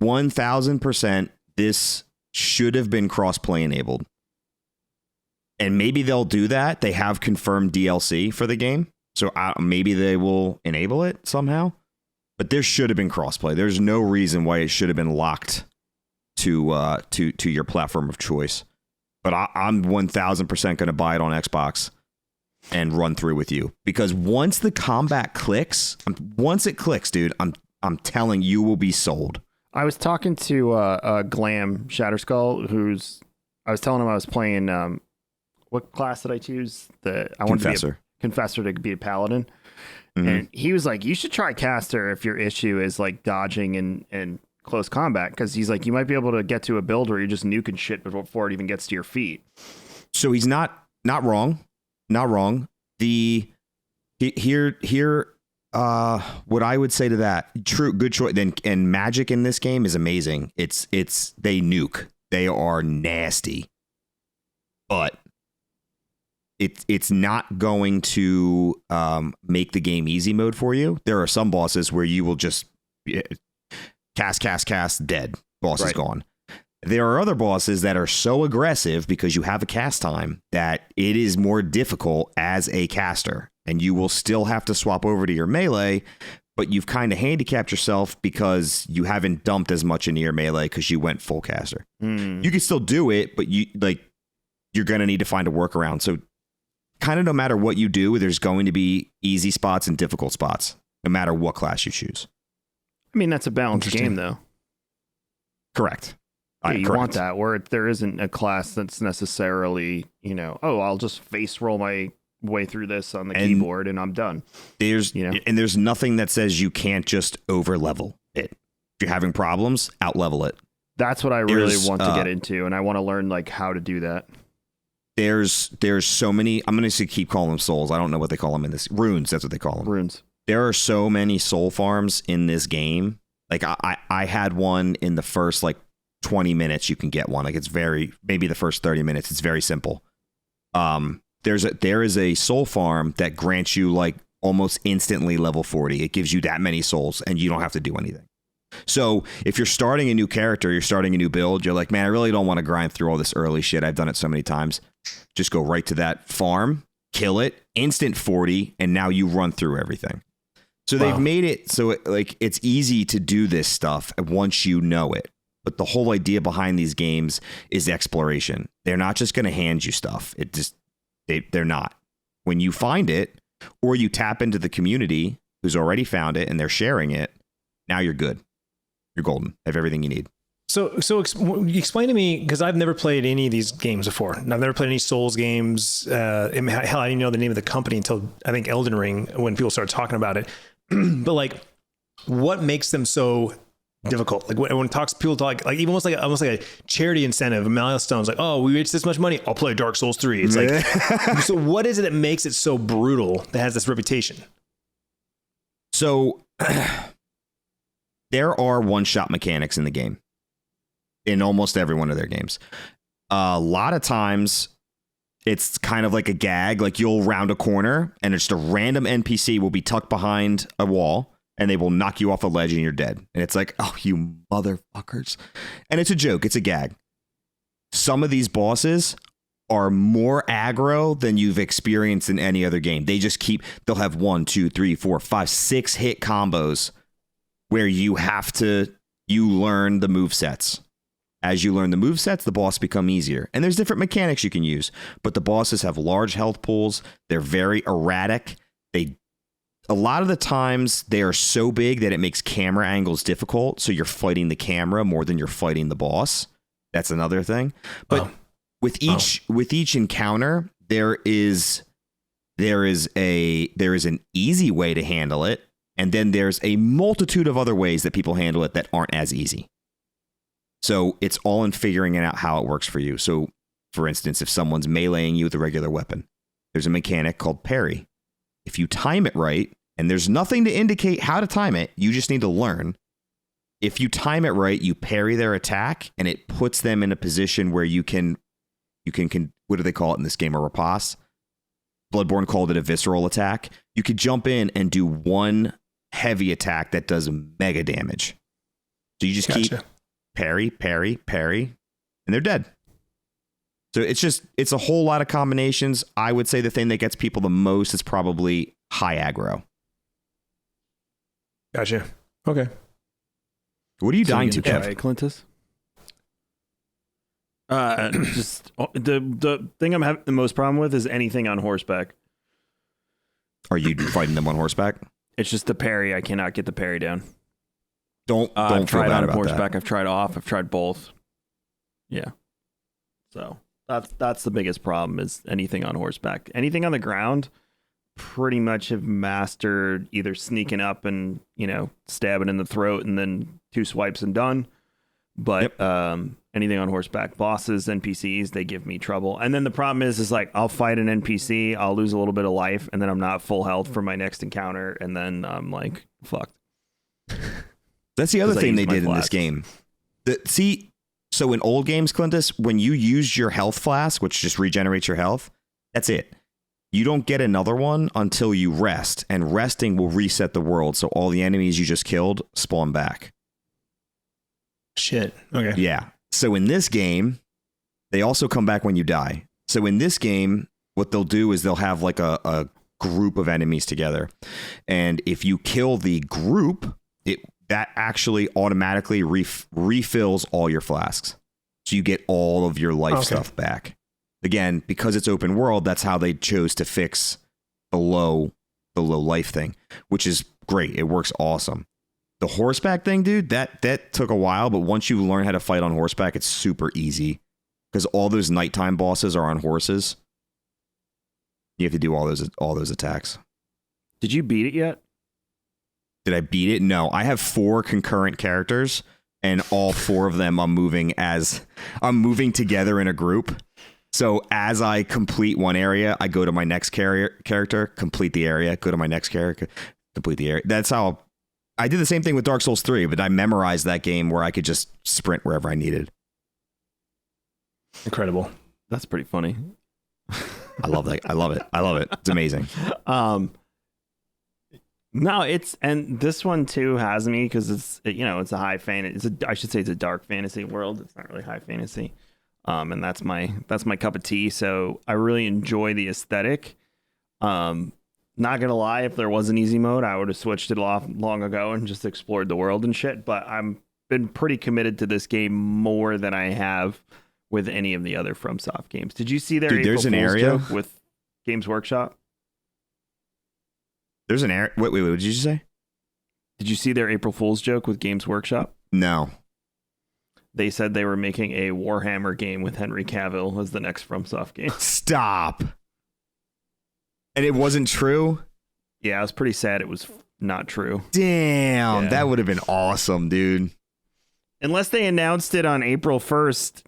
S2: 1000%. This should have been crossplay enabled. And maybe they'll do that. They have confirmed DLC for the game, so maybe they will enable it somehow. But there should have been crossplay. There's no reason why it should have been locked to your platform of choice. but I'm 1000% going to buy it on Xbox and run through with you, because once the combat clicks, dude, I'm telling you will be sold.
S1: I was talking to Glam Shatterskull, I was telling him I was playing. What class did I choose? I wanted to be a Confessor to be a Paladin, and he was like, "You should try Caster if your issue is like dodging and close combat, because he's like, you might be able to get to a build where you're just nuking shit before it even gets to your feet."
S2: So he's not wrong. Not wrong. What I would say to that, good choice. Then, and magic in this game is amazing. It's they nuke. They are nasty, but it's not going to make the game easy mode for you. There are some bosses where you will just cast, dead. Boss is gone. There are other bosses that are so aggressive because you have a cast time that it is more difficult as a caster, and you will still have to swap over to your melee, but you've kind of handicapped yourself because you haven't dumped as much into your melee because you went full caster. You can still do it, but you're going to need to find a workaround. So kind of no matter what you do, there's going to be easy spots and difficult spots, no matter what class you choose.
S1: I mean, that's a balanced game, though.
S2: Correct.
S1: Yeah, you want that, where there isn't a class that's necessarily, I'll just face roll my way through this on the keyboard and I'm done.
S2: And there's nothing that says you can't just over level it. If you're having problems, out level it.
S1: That's what I really want to get into, and I want to learn like how to do that.
S2: There's so many. I'm going to keep calling them souls. I don't know what they call them in this. Runes. That's what they call them.
S1: Runes.
S2: There are so many soul farms in this game. Like I had one in the first 20 minutes. You can get one. Like maybe the first 30 minutes. It's very simple. There is a soul farm that grants you almost instantly level 40. It gives you that many souls and you don't have to do anything. So if you're starting a new character, you're starting a new build, you're like, man, I really don't want to grind through all this early shit. I've done it so many times. Just go right to that farm, kill it, instant 40, and now you run through everything. So they've made it so it's easy to do this stuff once you know it. But the whole idea behind these games is exploration. They're not just going to hand you stuff. They're not. When you find it, or you tap into the community who's already found it and they're sharing it, now you're good. You're golden. Have everything you need.
S3: So explain to me, because I've never played any of these games before. I've never played any Souls games. Hell, I didn't know the name of the company until I think Elden Ring, when people started talking about it. But what makes them so difficult? When people talk, even almost like a charity incentive, a milestone. It's like, oh, we reached this much money, I'll play Dark Souls 3. It's like, so what is it that makes it so brutal, that has this reputation?
S2: So there are one-shot mechanics in the game, in almost every one of their games. A lot of times it's kind of like a gag. You'll round a corner and just a random NPC will be tucked behind a wall and they will knock you off a ledge and you're dead. And it's like, oh, you motherfuckers. And it's a joke. It's a gag. Some of these bosses are more aggro than you've experienced in any other game. They'll have 1, 2, 3, 4, 5, 6 hit combos where you learn the movesets. As you learn the movesets, the boss become easier. And there's different mechanics you can use, but the bosses have large health pools. They're very erratic. A lot of the times they are so big that it makes camera angles difficult. So you're fighting the camera more than you're fighting the boss. That's another thing. But with each encounter, there is an easy way to handle it. And then there's a multitude of other ways that people handle it that aren't as easy. So it's all in figuring out how it works for you. So, for instance, if someone's meleeing you with a regular weapon, there's a mechanic called parry. If you time it right, and there's nothing to indicate how to time it, you just need to learn. If you time it right, you parry their attack, and it puts them in a position where you can what do they call it in this game? A riposte. Bloodborne called it a visceral attack. You could jump in and do one heavy attack that does mega damage. So you just keep parry, parry, parry, and they're dead. So it's a whole lot of combinations. I would say the thing that gets people the most is probably high aggro.
S3: Gotcha. Okay.
S2: What are you dying to, Kev?
S1: Clintus? Just the thing I'm having the most problem with is anything on horseback.
S2: Are you fighting them on horseback?
S1: It's just the parry. I cannot get the parry down.
S2: Don't
S1: I've
S2: feel
S1: tried
S2: bad
S1: on
S2: about
S1: horseback.
S2: that.
S1: I've tried off. I've tried both. Yeah. So that's the biggest problem is anything on horseback. Anything on the ground, pretty much have mastered either sneaking up and stabbing in the throat and then 2 swipes and done. But anything on horseback, bosses, NPCs, they give me trouble. And then the problem is like I'll fight an NPC, I'll lose a little bit of life, and then I'm not full health for my next encounter, and then I'm like fucked.
S2: That's the other
S1: 'Cause I
S2: thing
S1: use
S2: they
S1: my
S2: did in this
S1: flask.
S2: game. So in old games, Clintus, when you used your health flask, which just regenerates your health, that's it. You don't get another one until you rest, and resting will reset the world. So all the enemies you just killed spawn back.
S3: Shit. Okay.
S2: Yeah. So in this game, they also come back when you die. So in this game, what they'll do is they'll have like a group of enemies together. And if you kill the group, that actually automatically refills all your flasks. So you get all of your life stuff back. Again, because it's open world, that's how they chose to fix the low life thing, which is great. It works awesome. The horseback thing, dude, that took a while, but once you learn how to fight on horseback, it's super easy because all those nighttime bosses are on horses. You have to do all those attacks.
S1: Did you beat it yet?
S2: Did I beat it? No, I have 4 concurrent characters, and all 4 of them I'm moving together in a group. So as I complete one area, I go to my next character, complete the area, go to my next character, complete the area. That's how I did the same thing with Dark Souls 3, but I memorized that game where I could just sprint wherever I needed.
S3: Incredible.
S1: That's pretty funny.
S2: I love that. I love it. It's amazing.
S1: No, and this one too has me because it's a high fantasy. I should say it's a dark fantasy world. It's not really high fantasy, and that's my cup of tea. So I really enjoy the aesthetic. Not gonna lie, if there was an easy mode, I would have switched it off long ago and just explored the world and shit. But I'm been pretty committed to this game more than I have with any of the other FromSoft games. Did you see their
S2: Dude,
S1: April
S2: there's an
S1: Fool's
S2: area
S1: joke with Games Workshop?
S2: There's an area. Wait, what did you say?
S1: Did you see their April Fool's joke with Games Workshop?
S2: No.
S1: They said they were making a Warhammer game with Henry Cavill as the next FromSoft game.
S2: Stop. And it wasn't true?
S1: Yeah, I was pretty sad it was not true.
S2: Damn,
S1: Yeah.
S2: that would have been awesome, dude.
S1: Unless they announced it on April 1st.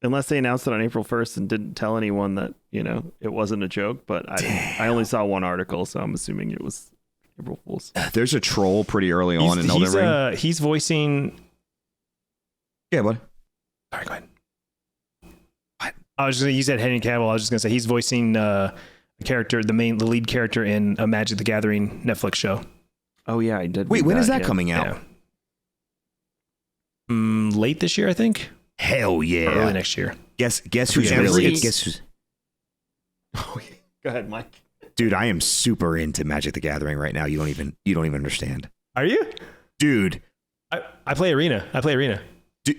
S1: Unless they announced it on April 1st and didn't tell anyone that, it wasn't a joke. But I only saw one article, so I'm assuming it was April Fool's.
S2: There's a troll pretty early on in Elden Ring.
S3: He's voicing...
S2: Yeah, bud.
S3: All right, go ahead. What? I was just gonna, you said Henry Cavill. I was just going to say he's voicing a character, the lead character in a Magic the Gathering Netflix show.
S1: Oh, yeah, I did.
S2: Wait,
S1: read
S2: when is that
S1: yeah.
S2: coming out?
S3: Yeah. Late this year, I think.
S2: Hell yeah.
S3: Or early next year.
S2: Guess who's
S1: forget.
S2: really...
S1: It's-
S2: Guess who's...
S1: Go ahead, Mike.
S2: Dude, I am super into Magic the Gathering right now. You don't even understand.
S3: Are you?
S2: Dude.
S3: I play Arena.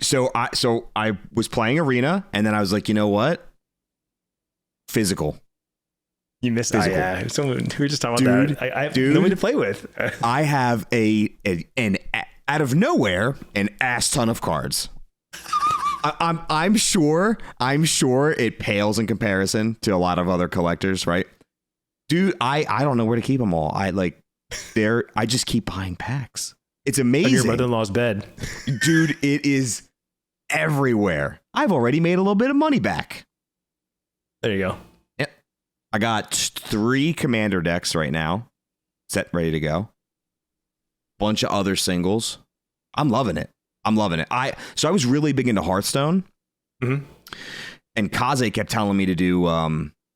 S2: So I was playing Arena, and then I was like, you know what? Physical.
S3: You missed
S2: Physical.
S3: yeah. Someone, we were just talking about
S2: Dude,
S3: that. I have
S2: dude.
S3: nobody to play with.
S2: I have an out of nowhere an ass ton of cards. I'm sure it pales in comparison to a lot of other collectors, right? Dude, I don't know where to keep them all. I just keep buying packs. It's amazing.
S3: On your mother-in-law's bed.
S2: Dude, it is everywhere. I've already made a little bit of money back.
S3: There you go.
S2: Yep. I got 3 commander decks right now, set ready to go. Bunch of other singles. I'm loving it. So I was really big into Hearthstone.
S3: Mm-hmm.
S2: And Kaze kept telling me to do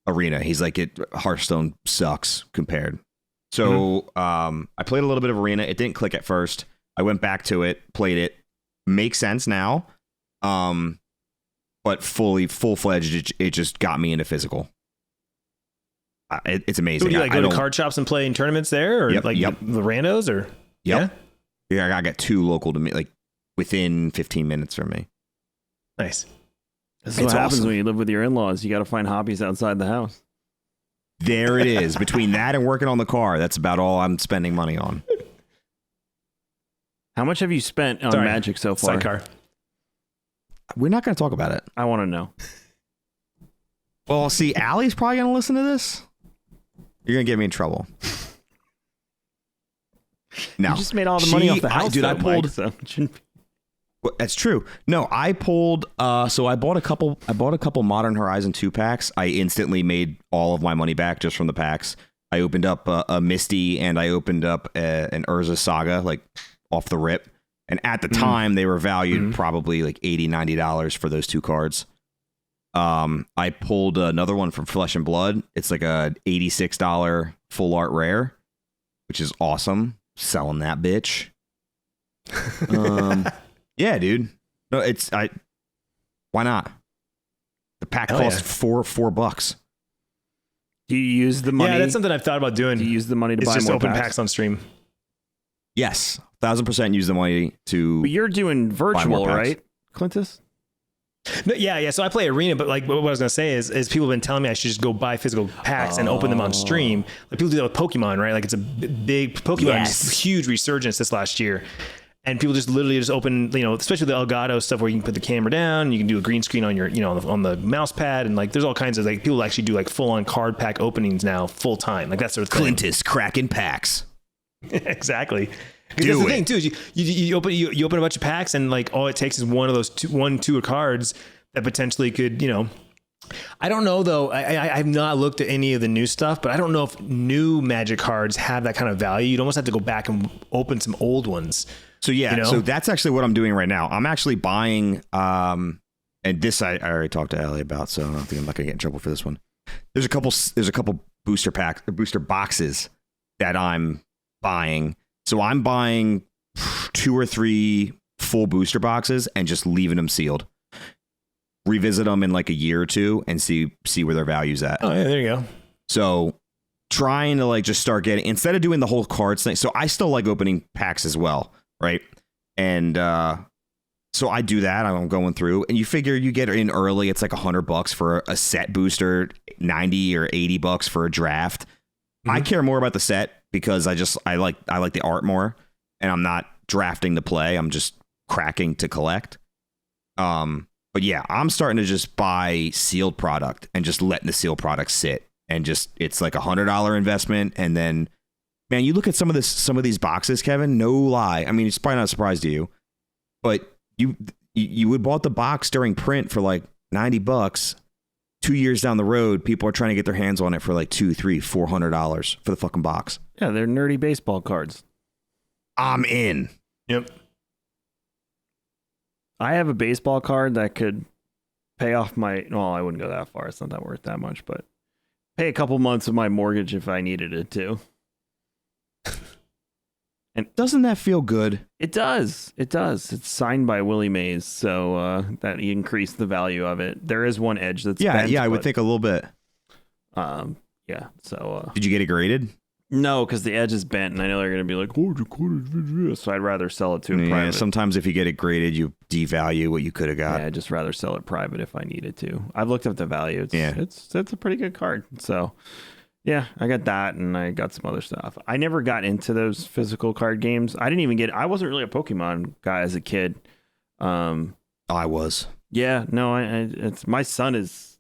S2: Arena. He's like, Hearthstone sucks compared. So I played a little bit of Arena. It didn't click at first. I went back to it, played it. Makes sense now. But full-fledged, it just got me into physical. It's amazing.
S3: So you go to card shops and play in tournaments there? Or
S2: Yep.
S3: the randos? Or
S2: Yep. Yeah, I got 2 local to me, like within 15 minutes from me.
S3: Nice.
S1: This is what happens when you live with your in-laws. You got to find hobbies outside the house.
S2: There it is. Between that and working on the car, that's about all I'm spending money on.
S1: How much have you spent on Magic so far?
S3: Sidecar.
S2: We're not going to talk about it.
S1: I want to know.
S2: Well, see, Allie's probably going to listen to this. You're going to get me in trouble. No.
S1: You just made all the money off the house.
S2: Dude,
S1: though,
S2: I pulled.
S1: Mike, so
S2: Well, that's true. No, I pulled. So I bought a couple Modern Horizon 2 packs. I instantly made all of my money back just from the packs. I opened up a Misty and I opened up an Urza Saga, like off the rip. And at the time, they were valued probably like $80, $90 for those 2 cards. I pulled another one from Flesh and Blood. It's like a $86 full art rare, which is awesome. Selling that bitch. Yeah, dude. No, why not? The pack cost $4.
S1: do you use the money?
S3: Yeah, that's something I've thought about doing.
S1: Do you use the money to buy
S3: just
S1: more
S3: open packs on stream.
S2: Yes, 1,000% use the money to.
S1: But you're doing virtual, right, Clintus?
S3: No, yeah. So I play Arena, but like what I was gonna say is people have been telling me I should just go buy physical packs and open them on stream. Like people do that with Pokemon, right? Like it's a big Pokemon huge resurgence this last year. And people just literally just open, especially the Elgato stuff where you can put the camera down, you can do a green screen on your, on the mouse pad, and like there's all kinds of like people actually do like full on card pack openings now full time, like that sort of thing.
S2: Clintus cracking packs.
S3: Exactly. Because that's the thing too. Is you open a bunch of packs, and like all it takes is one of those two cards that potentially could, I don't know though. I've not looked at any of the new stuff, but I don't know if new Magic cards have that kind of value. You'd almost have to go back and open some old ones.
S2: So yeah, so that's actually what I'm doing right now. I'm actually buying, and this I already talked to Ellie about, so I don't think I'm not gonna get in trouble for this one. There's a couple booster boxes that I'm buying. So I'm buying 2 or 3 full booster boxes and just leaving them sealed. Revisit them in like a year or 2 and see where their value's at.
S3: Oh yeah, there you go.
S2: So trying to like just start getting, instead of doing the whole cards thing. So I still like opening packs as well. Right. And so I do that. I'm going through, and you figure you get in early. It's like $100 for a set booster, 90 or $80 for a draft. I care more about the set because I like the art more, and I'm not drafting to play. I'm just cracking to collect. But yeah, I'm starting to just buy sealed product and just letting the sealed product sit, and just it's like $100 investment, and then. Man, you look at some of these boxes, Kevin, no lie. I mean, it's probably not a surprise to you, but you would bought the box during print for like $90. 2 years down the road, people are trying to get their hands on it for like $200, $300, $400 for the fucking box.
S1: Yeah, they're nerdy baseball cards.
S2: I'm in.
S3: Yep.
S1: I have a baseball card that could pay off I wouldn't go that far. It's not that worth that much, but pay a couple months of my mortgage if I needed it to.
S2: And doesn't that feel good?
S1: It does. It's signed by Willie Mays, so that increased the value of it. There is one edge that's bent,
S2: I would think a little bit.
S1: Yeah. So
S2: did you get it graded?
S1: No, because the edge is bent, and I know they're going to be like, "Oh, so I'd rather sell it to a private.
S2: Sometimes if you get it graded, you devalue what you could have got.
S1: Yeah, I'd just rather sell it private if I needed to. I've looked up the value. It's a pretty good card. So. Yeah, I got that, and I got some other stuff. I never got into those physical card games. I wasn't really a Pokemon guy as a kid.
S2: I was.
S1: Yeah, no, it's my son is,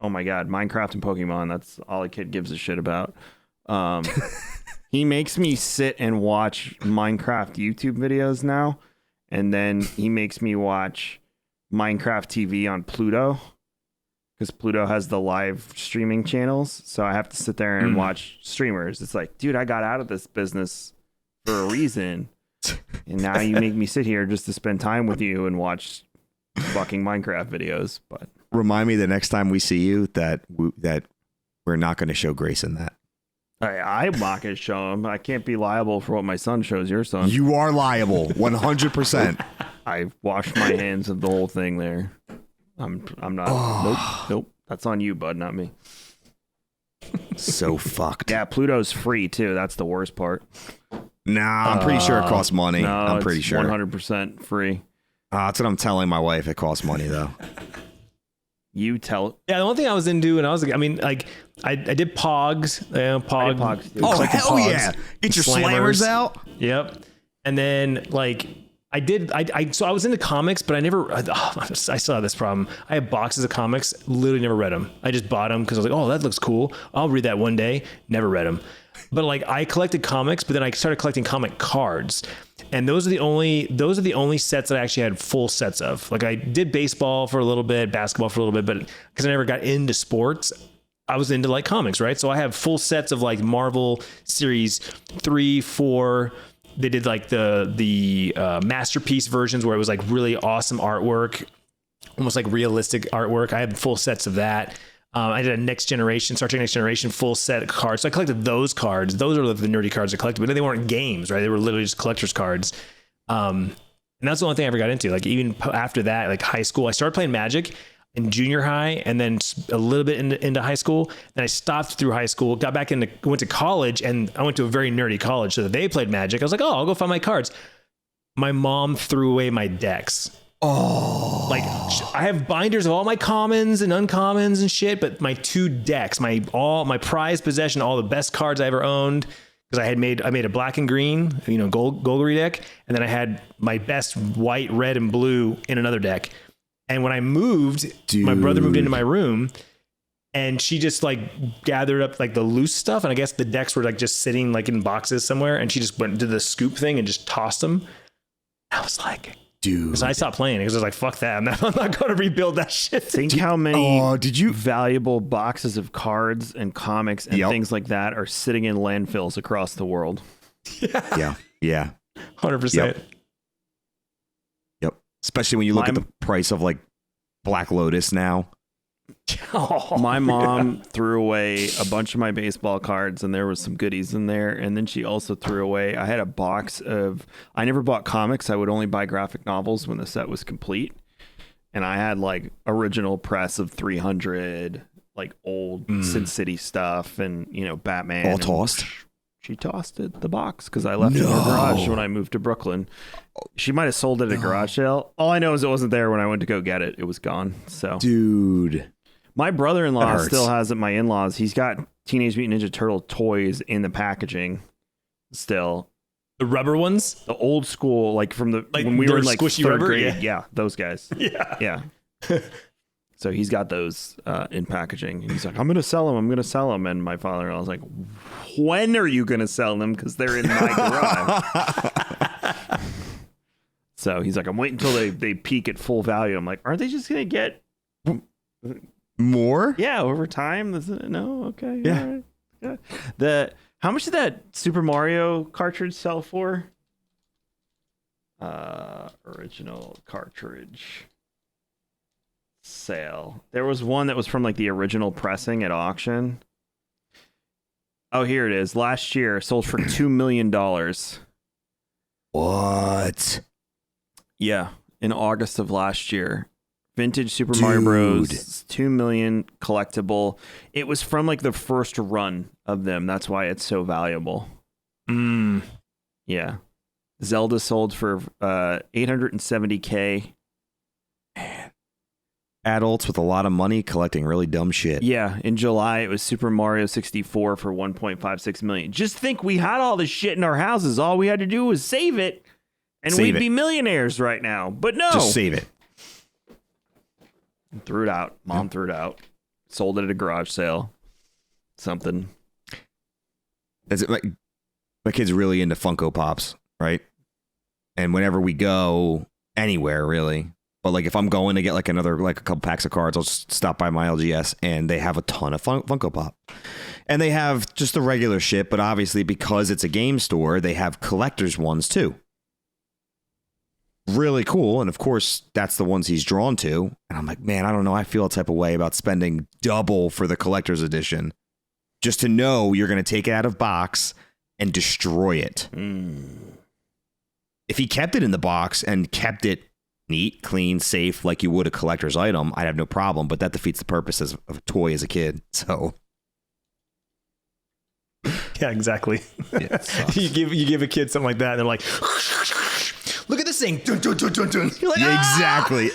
S1: oh my God, Minecraft and Pokemon. That's all a kid gives a shit about. He makes me sit and watch Minecraft YouTube videos now, and then he makes me watch Minecraft TV on Pluto. Because Pluto has the live streaming channels, so I have to sit there and watch streamers. It's like, dude, I got out of this business for a reason, and now you make me sit here just to spend time with you and watch fucking Minecraft videos. But
S2: remind me the next time we see you that we're not going to show Grayson that.
S1: I'm not going to show him. I can't be liable for what my son shows your son.
S2: You are liable, 100%.
S1: I washed my hands of the whole thing there. I'm not. Nope. That's on you, bud, not me.
S2: So fucked.
S1: Yeah, Pluto's free too. That's the worst part.
S2: Nah, I'm pretty sure it costs money.
S1: No,
S2: I'm pretty sure
S1: 100% free.
S2: That's what I'm telling my wife. It costs money though.
S1: You tell.
S3: Yeah, the one thing I was into when I was, I mean, like I did Pogs, Pog.
S1: Pogs too.
S2: Oh,
S3: collected
S2: hell
S3: Pogs,
S2: yeah. Get your slammers out.
S3: Yep. And then like so I was into comics, but I still have this problem. I have boxes of comics, literally never read them. I just bought them because I was like, oh, that looks cool. I'll read that one day. Never read them. But like I collected comics, but then I started collecting comic cards. And those are the only sets that I actually had full sets of. Like I did baseball for a little bit, basketball for a little bit, but because I never got into sports, I was into like comics, right? So I have full sets of like Marvel series 3, 4. They did like the masterpiece versions where it was like really awesome artwork, almost like realistic artwork. I had full sets of that. I did a Star Trek Next Generation full set of cards. So I collected those cards. Those are the nerdy cards I collected, but they weren't games, right? They were literally just collector's cards. And that's the only thing I ever got into. Like even after that, like high school, I started playing Magic in junior high and then a little bit into high school. Then I stopped through high school, went to college, and I went to a very nerdy college. So that they played Magic. I was like, oh, I'll go find my cards. My mom threw away my decks. Oh, like I have binders of all my commons and uncommons and shit, but my 2 decks, my prized possession, all the best cards I ever owned, because I made a black and green, Golgari deck, and then I had my best white, red, and blue in another deck. And when I moved, my brother moved into my room, and she just like gathered up like the loose stuff, and I guess the decks were like just sitting like in boxes somewhere, and she just went and did the scoop thing and just tossed them. I was like, dude. So I stopped playing because I was like, fuck that. I'm not going to rebuild that shit.
S1: Think how many valuable boxes of cards and comics and things like that are sitting in landfills across the world.
S2: Yeah.
S3: 100%.
S2: Yep. Especially when you look at the price of like Black Lotus now.
S1: My mom threw away a bunch of my baseball cards, and there was some goodies in there. And then she also threw away, I had a box of, I never bought comics. I would only buy graphic novels when the set was complete. And I had like original press of 300, like old Sin City stuff and, Batman.
S2: All tossed?
S1: She tossed the box because I left it in her garage when I moved to Brooklyn. She might have sold it at a garage sale. All I know is it wasn't there when I went to go get it. It was gone. So,
S2: dude.
S1: My brother-in-law still has it. My in-laws. He's got Teenage Mutant Ninja Turtle toys in the packaging still.
S3: The rubber ones?
S1: The old school, like from when we were in like
S3: squishy
S1: third
S3: rubber
S1: grade. Yeah, those guys.
S3: Yeah.
S1: So he's got those in packaging. And he's like, I'm going to sell them. And my father-in-law was like, when are you going to sell them? Because they're in my garage. So he's like, I'm waiting until they peak at full value. I'm like, aren't they just going to get
S2: more?
S1: Yeah, over time. No, okay.
S2: Yeah.
S1: All right. Yeah. How much did that Super Mario cartridge sell for? Original cartridge sale. There was one that was from like the original pressing at auction. Oh, here it is. Last year sold for $2 million.
S2: What?
S1: Yeah, in August of last year. Vintage Super Mario Bros. 2 million collectible. It was from like the first run of them. That's why it's so valuable. Yeah. Zelda sold for $870K.
S2: Man. Adults with a lot of money collecting really dumb shit.
S1: Yeah. In July, it was Super Mario 64 for $1.56 million. Just think we had all this shit in our houses. All we had to do was save it, and we'd be millionaires right now. But no.
S2: Just save it.
S1: Threw it out. Mom threw it out. Sold it at a garage sale. Something.
S2: My kid's really into Funko Pops, right? And whenever we go anywhere, really, but like if I'm going to get like a couple packs of cards, I'll just stop by my LGS, and they have a ton of Funko Pop. And they have just the regular shit, but obviously because it's a game store, they have collector's ones too. Really cool. And of course, that's the ones he's drawn to. And I'm like, man, I don't know. I feel a type of way about spending double for the collector's edition just to know you're going to take it out of box and destroy it. If he kept it in the box and kept it neat, clean, safe, like you would a collector's item, I'd have no problem. But that defeats the purpose of a toy as a kid. So.
S3: Yeah, exactly.
S2: Yeah,
S3: you give a kid something like that, and they're like, look at this thing. Dun, dun, dun, dun, dun. You're like,
S2: yeah, exactly.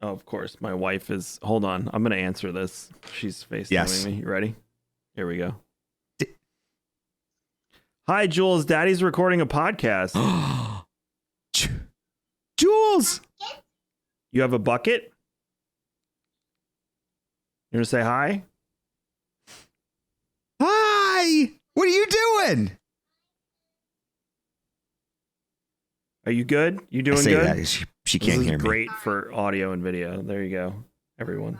S1: Oh, of course. My wife is. Hold on. I'm going to answer this. She's FaceTiming me. You ready? Here we go. Hi, Jules. Daddy's recording a podcast.
S2: Jules.
S1: You have a bucket? You want to say hi?
S2: Hi. What are you doing?
S1: Are you good? You doing
S2: Say
S1: good?
S2: that. She can't hear me.
S1: Great for audio and video. There you go, everyone.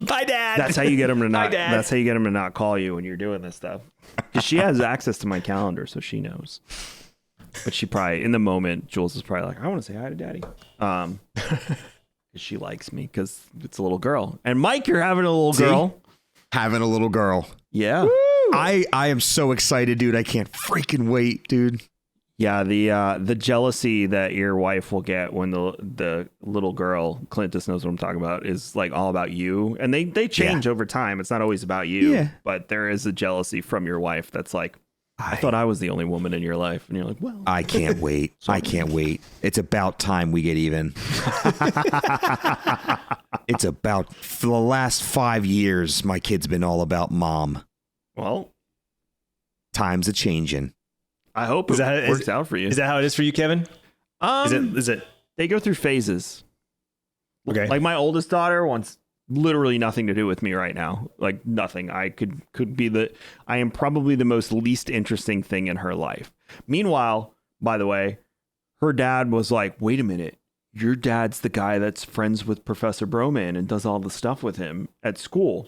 S3: Bye, Dad.
S1: That's how you get him to not.
S3: Hi, Dad.
S1: That's how you get him to not call you when you're doing this stuff. Because she has access to my calendar, so she knows. But she probably, in the moment, Jules is probably like, "I want to say hi to Daddy," because she likes me because it's a little girl. And Mike, you're having a little girl.
S2: Having a little girl.
S1: Yeah.
S2: I am so excited, dude. I can't freaking wait, dude.
S1: Yeah, the jealousy that your wife will get when the little girl, Clintus knows what I'm talking about, is like all about you. And they change over time. It's not always about you, but there is a jealousy from your wife that's like, I thought I was the only woman in your life. And you're like, well,
S2: I can't wait. I can't wait. It's about time we get even. It's about, for the last 5 years, my kid's been all about mom.
S1: Well,
S2: times a changing.
S1: I hope it works out for you.
S3: Is that how it is for you, Kevin? Is it?
S1: They go through phases.
S3: Okay.
S1: Like my oldest daughter wants literally nothing to do with me right now. Like nothing. I could be I am probably the most least interesting thing in her life. Meanwhile, by the way, her dad was like, wait a minute. Your dad's the guy that's friends with Professor Broman and does all the stuff with him at school.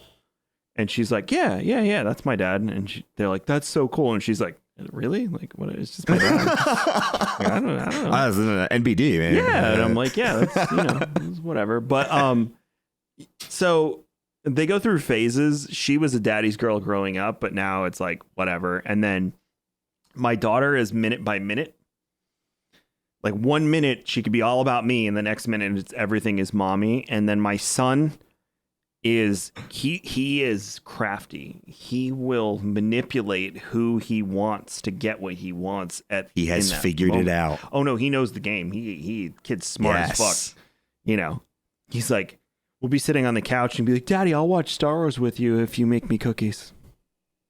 S1: And she's like, yeah, that's my dad. And they're like, that's so cool. And she's like, really? Like, what? It's just my dad. Like, I don't know.
S2: I was in NBD, man.
S1: Yeah, and I'm like, yeah, that's it's whatever. But so they go through phases. She was a daddy's girl growing up, but now it's like whatever. And then my daughter is minute by minute. Like 1 minute she could be all about me, and the next minute it's everything is mommy. And then my son is he is crafty. He will manipulate who he wants to get what he wants at.
S2: He has figured it out.
S1: Oh no, he knows the game. Kid's smart as fuck. You know, he's like, we'll be sitting on the couch and be like, Daddy, I'll watch Star Wars with you if you make me cookies.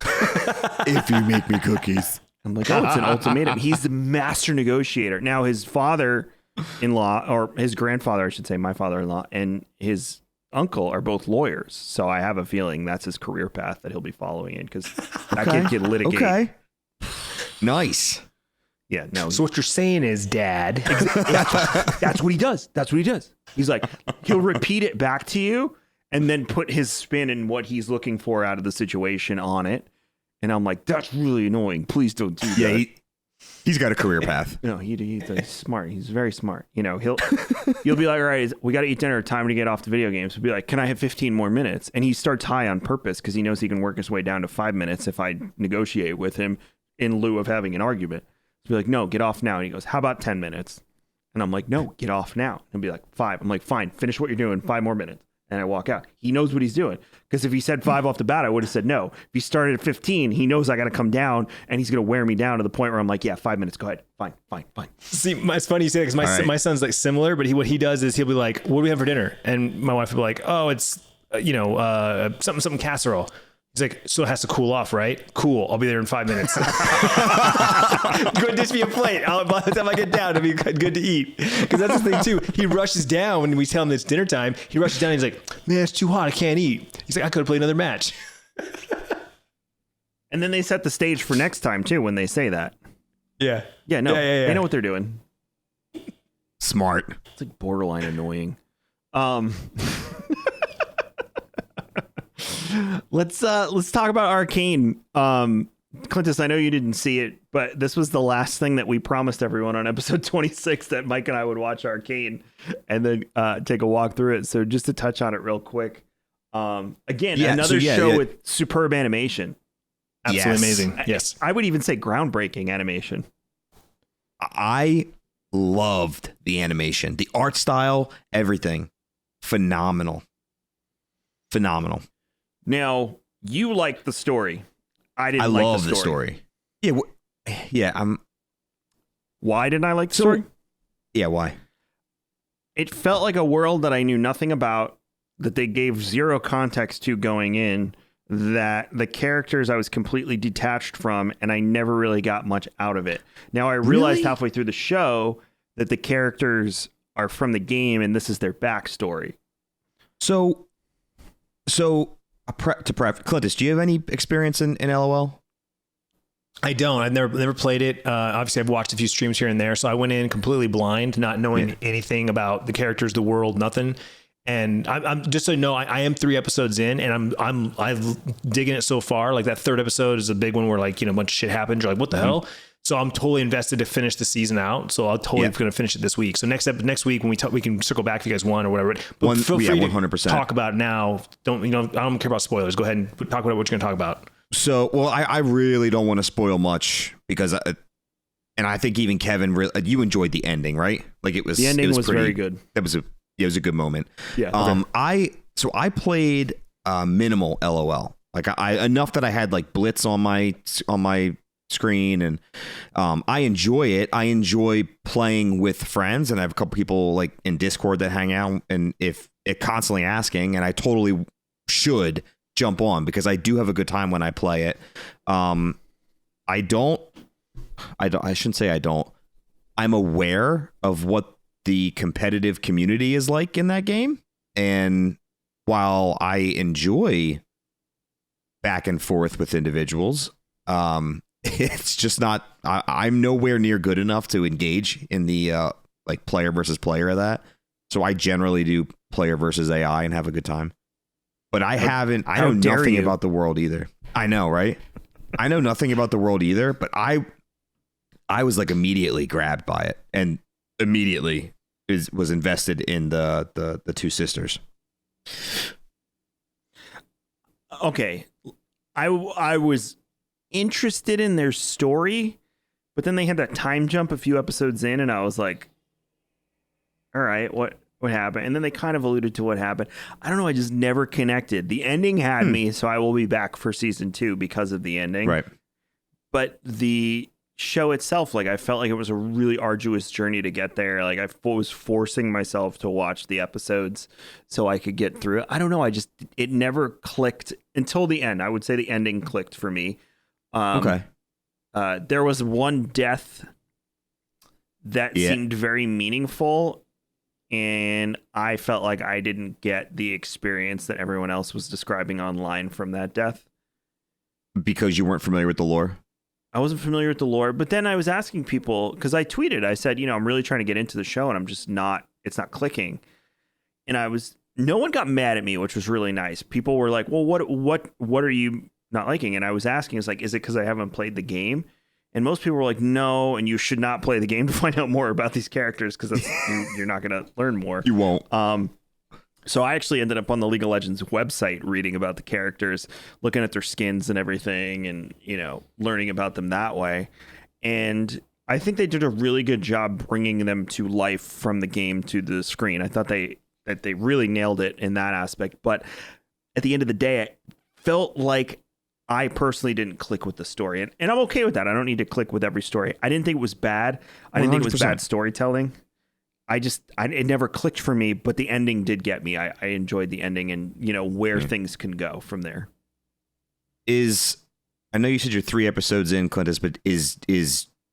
S2: If you make me cookies.
S1: I'm like, oh, it's an ultimatum. He's the master negotiator. Now his father-in-law, or his grandfather, I should say, my father-in-law, and his uncle are both lawyers, so I have a feeling that's his career path that he'll be following in, because that kid can litigate.
S2: Okay. Nice.
S1: Yeah, no.
S3: So what you're saying is, Dad,
S1: that's what he does. That's what he does. He's like, he'll repeat it back to you and then put his spin and what he's looking for out of the situation on it. And I'm like, that's really annoying. Please don't do that.
S2: Yeah, he's got a career path.
S1: No, he's smart. He's very smart. You know, you'll be like, all right, we got to eat dinner. Time to get off the video games. He'll be like, can I have 15 more minutes? And he starts high on purpose because he knows he can work his way down to 5 minutes if I negotiate with him in lieu of having an argument. He'll be like, no, get off now. And he goes, how about 10 minutes? And I'm like, no, get off now. He'll be like, 5. I'm like, fine, finish what you're doing. 5 more minutes. And I walk out. He knows what he's doing. Because if he said 5 off the bat, I would have said no. If he started at 15, he knows I got to come down and he's going to wear me down to the point where I'm like, yeah, 5 minutes. Go ahead. Fine.
S3: See, it's funny you say that because my son's like similar, but what he does is he'll be like, what do we have for dinner? And my wife will be like, oh, it's, something casserole. He's like, so it has to cool off, right? Cool. I'll be there in 5 minutes. Go dish me a plate. By the time I get down, it'll be good to eat. Because that's the thing, too. He rushes down when we tell him it's dinner time. He rushes down and he's like, man, it's too hot. I can't eat. He's like, I could have played another match.
S1: And then they set the stage for next time, too, when they say that.
S3: Yeah.
S1: Yeah, no. They know what they're doing.
S2: Smart.
S1: It's like borderline annoying. Let's talk about Arcane. Clintus, I know you didn't see it, but this was the last thing that we promised everyone on episode 26 that Mike and I would watch Arcane and then take a walk through it. So just to touch on it real quick. Another show with superb animation.
S3: Absolutely amazing. Yes.
S1: I would even say groundbreaking animation.
S2: I loved the animation, the art style, everything. Phenomenal.
S1: Now, you liked the story. I didn't like
S2: love
S1: the story.
S2: Yeah. Why didn't I like the story? Yeah, why?
S1: It felt like a world that I knew nothing about, that they gave zero context to going in, that the characters I was completely detached from, and I never really got much out of it. Now, I realized
S2: Really?
S1: halfway through the show that the characters are from the game, and this is their backstory.
S2: So Clintus, do you have any experience in LOL?
S3: I don't. I've never played it. Obviously, I've watched a few streams here and there, so I went in completely blind, not knowing anything about the characters, the world, nothing. And I'm just so you know, I am 3 episodes in, and I'm digging it so far. Like that 3rd episode is a big one where like a bunch of shit happens. You're like, what the hell? So I'm totally invested to finish the season out. So I'll totally going to finish it this week. So next week when we can circle back if you guys want or whatever. But feel free
S2: 100%.
S3: to talk about it now. I don't care about spoilers. Go ahead and talk about what you're going to talk about.
S2: So, well, I really don't want to spoil much because, and I think even Kevin, you enjoyed the ending, right? Like
S1: The ending was very good.
S2: It was a good moment.
S1: Yeah.
S2: I played minimal LOL, like I enough that I had like Blitz on my screen, and I enjoy it. I enjoy playing with friends, and I have a couple people like in Discord that hang out, and if it constantly asking, and I totally should jump on because I do have a good time when I play it. I shouldn't say I don't. I'm aware of what the competitive community is like in that game, and while I enjoy back and forth with individuals, it's just not. I'm nowhere near good enough to engage in the like player versus player of that. So I generally do player versus AI and have a good time. But I know nothing about the world either. I know, right? I know nothing about the world either, but I was like immediately grabbed by it and immediately was invested in the 2 sisters.
S1: Okay. I was interested in their story, but then they had that time jump a few episodes in, and I was like, all right, what happened? And then they kind of alluded to what happened. I don't know. I just never connected. The ending had me, so I will be back for season 2 because of the ending.
S2: Right.
S1: But the show itself, like I felt like it was a really arduous journey to get there. Like I was forcing myself to watch the episodes so I could get through it. I don't know. It never clicked until the end. I would say the ending clicked for me.
S2: Okay.
S1: There was one death that seemed very meaningful, and I felt like I didn't get the experience that everyone else was describing online from that death.
S2: Because you weren't familiar with the lore?
S1: I wasn't familiar with the lore, but then I was asking people, because I tweeted, I said, I'm really trying to get into the show, and I'm just it's not clicking. And no one got mad at me, which was really nice. People were like, well, what are you not liking? And I was asking, is it because I haven't played the game? And most people were like, no, and you should not play the game to find out more about these characters because you're not going to learn more.
S2: You won't.
S1: So I actually ended up on the League of Legends website reading about the characters, looking at their skins and everything, and learning about them that way. And I think they did a really good job bringing them to life from the game to the screen. I thought that they really nailed it in that aspect. But at the end of the day, it felt like I personally didn't click with the story, and I'm okay with that. I don't need to click with every story. I didn't think it was bad. I didn't think it was
S2: 100%.
S1: bad storytelling. It never clicked for me, but the ending did get me. I enjoyed the ending and where things can go from there.
S2: I know you said you're 3 episodes in, Clintus, but is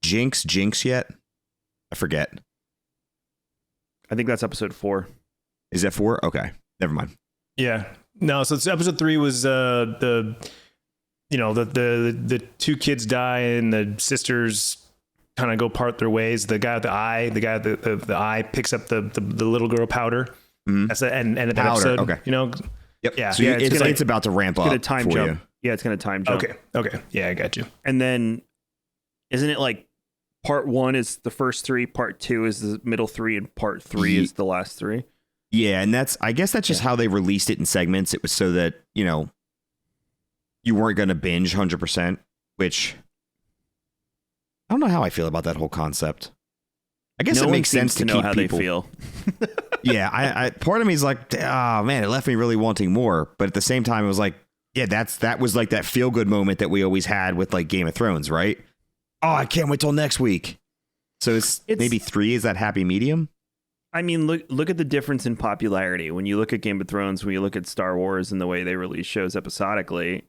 S2: Jinx yet? I forget.
S1: I think that's episode 4.
S2: Is that 4? Okay, never mind.
S3: Yeah. No, so it's episode 3 was the 2 kids die and the sisters kind of go part their ways. The guy with the eye picks up the little girl Powder. Mm-hmm. That's the end of that episode.
S2: Okay.
S3: Yep.
S2: Yeah. So it's about to ramp up.
S1: It's going to time jump. Yeah, it's going to time jump.
S3: Okay. Yeah, I got you.
S1: And then, isn't it like part 1 is the first 3, part 2 is the middle 3, and part 3 is the last 3?
S2: Yeah, and I guess that's just how they released it in segments. It was so that, you weren't going to binge 100%, which I don't know how I feel about that whole concept. I guess it makes sense to
S1: know
S2: keep
S1: how
S2: people.
S1: They feel.
S2: Yeah, I part of me is like, oh man, it left me really wanting more. But at the same time, it was like, yeah, that was like that feel good moment that we always had with like Game of Thrones, right? Oh, I can't wait till next week. So it's maybe 3 is that happy medium.
S1: I mean, look at the difference in popularity. When you look at Game of Thrones, when you look at Star Wars and the way they release shows episodically,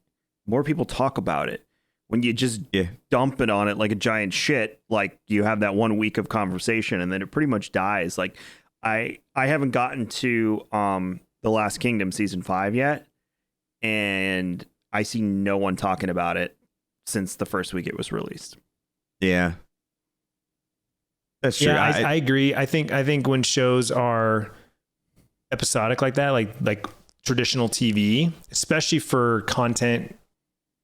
S1: more people talk about it. When you just dump it on it like a giant shit, like you have that 1 week of conversation and then it pretty much dies. Like I haven't gotten to The Last Kingdom season 5 yet, and I see no one talking about it since the first week it was released.
S2: Yeah. That's true.
S3: Yeah, I agree. I think when shows are episodic like that, like traditional TV, especially for content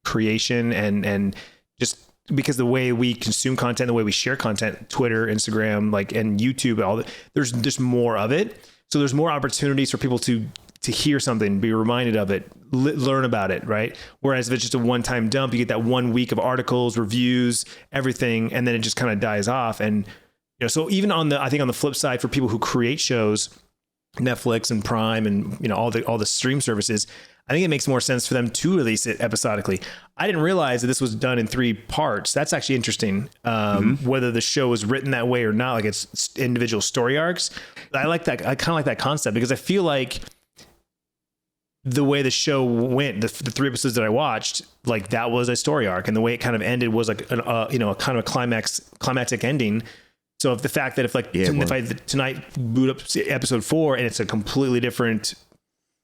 S3: creation and just because the way we consume content, the way we share content, Twitter, Instagram, like and YouTube, all that, there's just more of it. So there's more opportunities for people to hear something, be reminded of it, learn about it, right? Whereas if it's just a one-time dump, you get that 1 week of articles, reviews, everything, and then it just kind of dies off. And so even I think on the flip side, for people who create shows, Netflix and Prime and all the stream services, I think it makes more sense for them to release it episodically. I didn't realize that this was done in 3 parts. That's actually interesting. Whether the show was written that way or not, like it's individual story arcs. I like that. I kind of like that concept because I feel like the way the show went, the 3 episodes that I watched, like that was a story arc, and the way it kind of ended was like a kind of a climactic ending. So if the fact that if I tonight boot up episode 4 and it's a completely different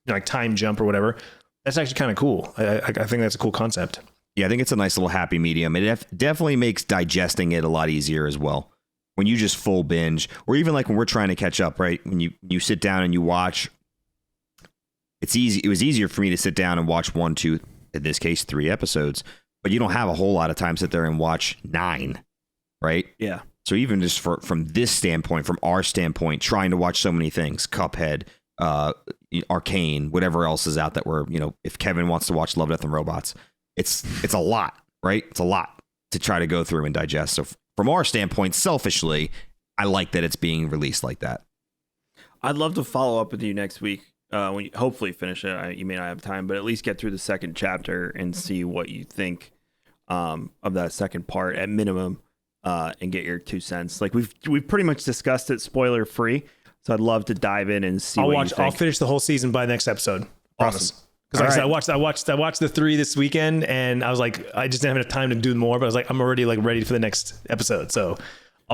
S3: like time jump or whatever, that's actually kind of cool. I think that's a cool concept.
S2: Yeah, I think it's a nice little happy medium. It definitely makes digesting it a lot easier as well. When you just full binge, or even like when we're trying to catch up, right? When you sit down and you watch, it's easy. It was easier for me to sit down and watch 1, 2, in this case 3 episodes, but you don't have a whole lot of time to sit there and watch 9, right?
S1: Yeah.
S2: So even just from this standpoint, from our standpoint, trying to watch so many things, Cuphead, Arcane, whatever else is out that we're, if Kevin wants to watch Love, Death, and Robots, it's a lot, right? It's a lot to try to go through and digest. So from our standpoint, selfishly, I like that it's being released like that.
S1: I'd love to follow up with you next week. When you hopefully finish it. You may not have time, but at least get through the second chapter and see what you think of that second part at minimum. And get your 2 cents. Like we've pretty much discussed it spoiler free, so I'd love to dive in and see.
S3: I'll finish the whole season by next episode. Promise. Because like I said, I watched the 3 this weekend, and I was like, I just didn't have enough time to do more. But I was like, I'm already like ready for the next episode, so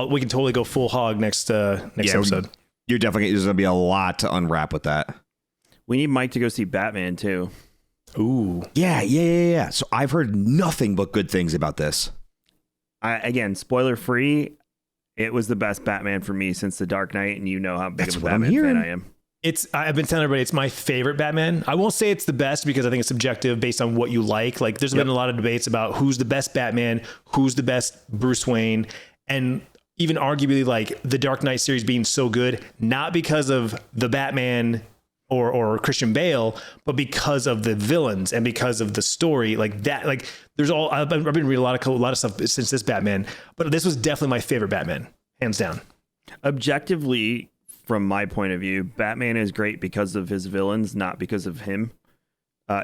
S3: we can totally go full hog next episode.
S2: You're definitely there's gonna be a lot to unwrap with that.
S1: We need Mike to go see Batman too.
S3: Ooh,
S2: yeah. So I've heard nothing but good things about this.
S1: Again, spoiler free, it was the best Batman for me since The Dark Knight, and you know how big of a Batman fan I am.
S3: I've been telling everybody it's my favorite Batman. I won't say it's the best because I think it's subjective based on what you like. Like there's been a lot of debates about who's the best Batman, who's the best Bruce Wayne, and even arguably like the Dark Knight series being so good, not because of the Batman or Christian Bale, but because of the villains and because of the story, like that. Like there's I've been reading a lot of stuff since this Batman, but this was definitely my favorite Batman, hands down.
S1: Objectively, from my point of view, Batman is great because of his villains, not because of him.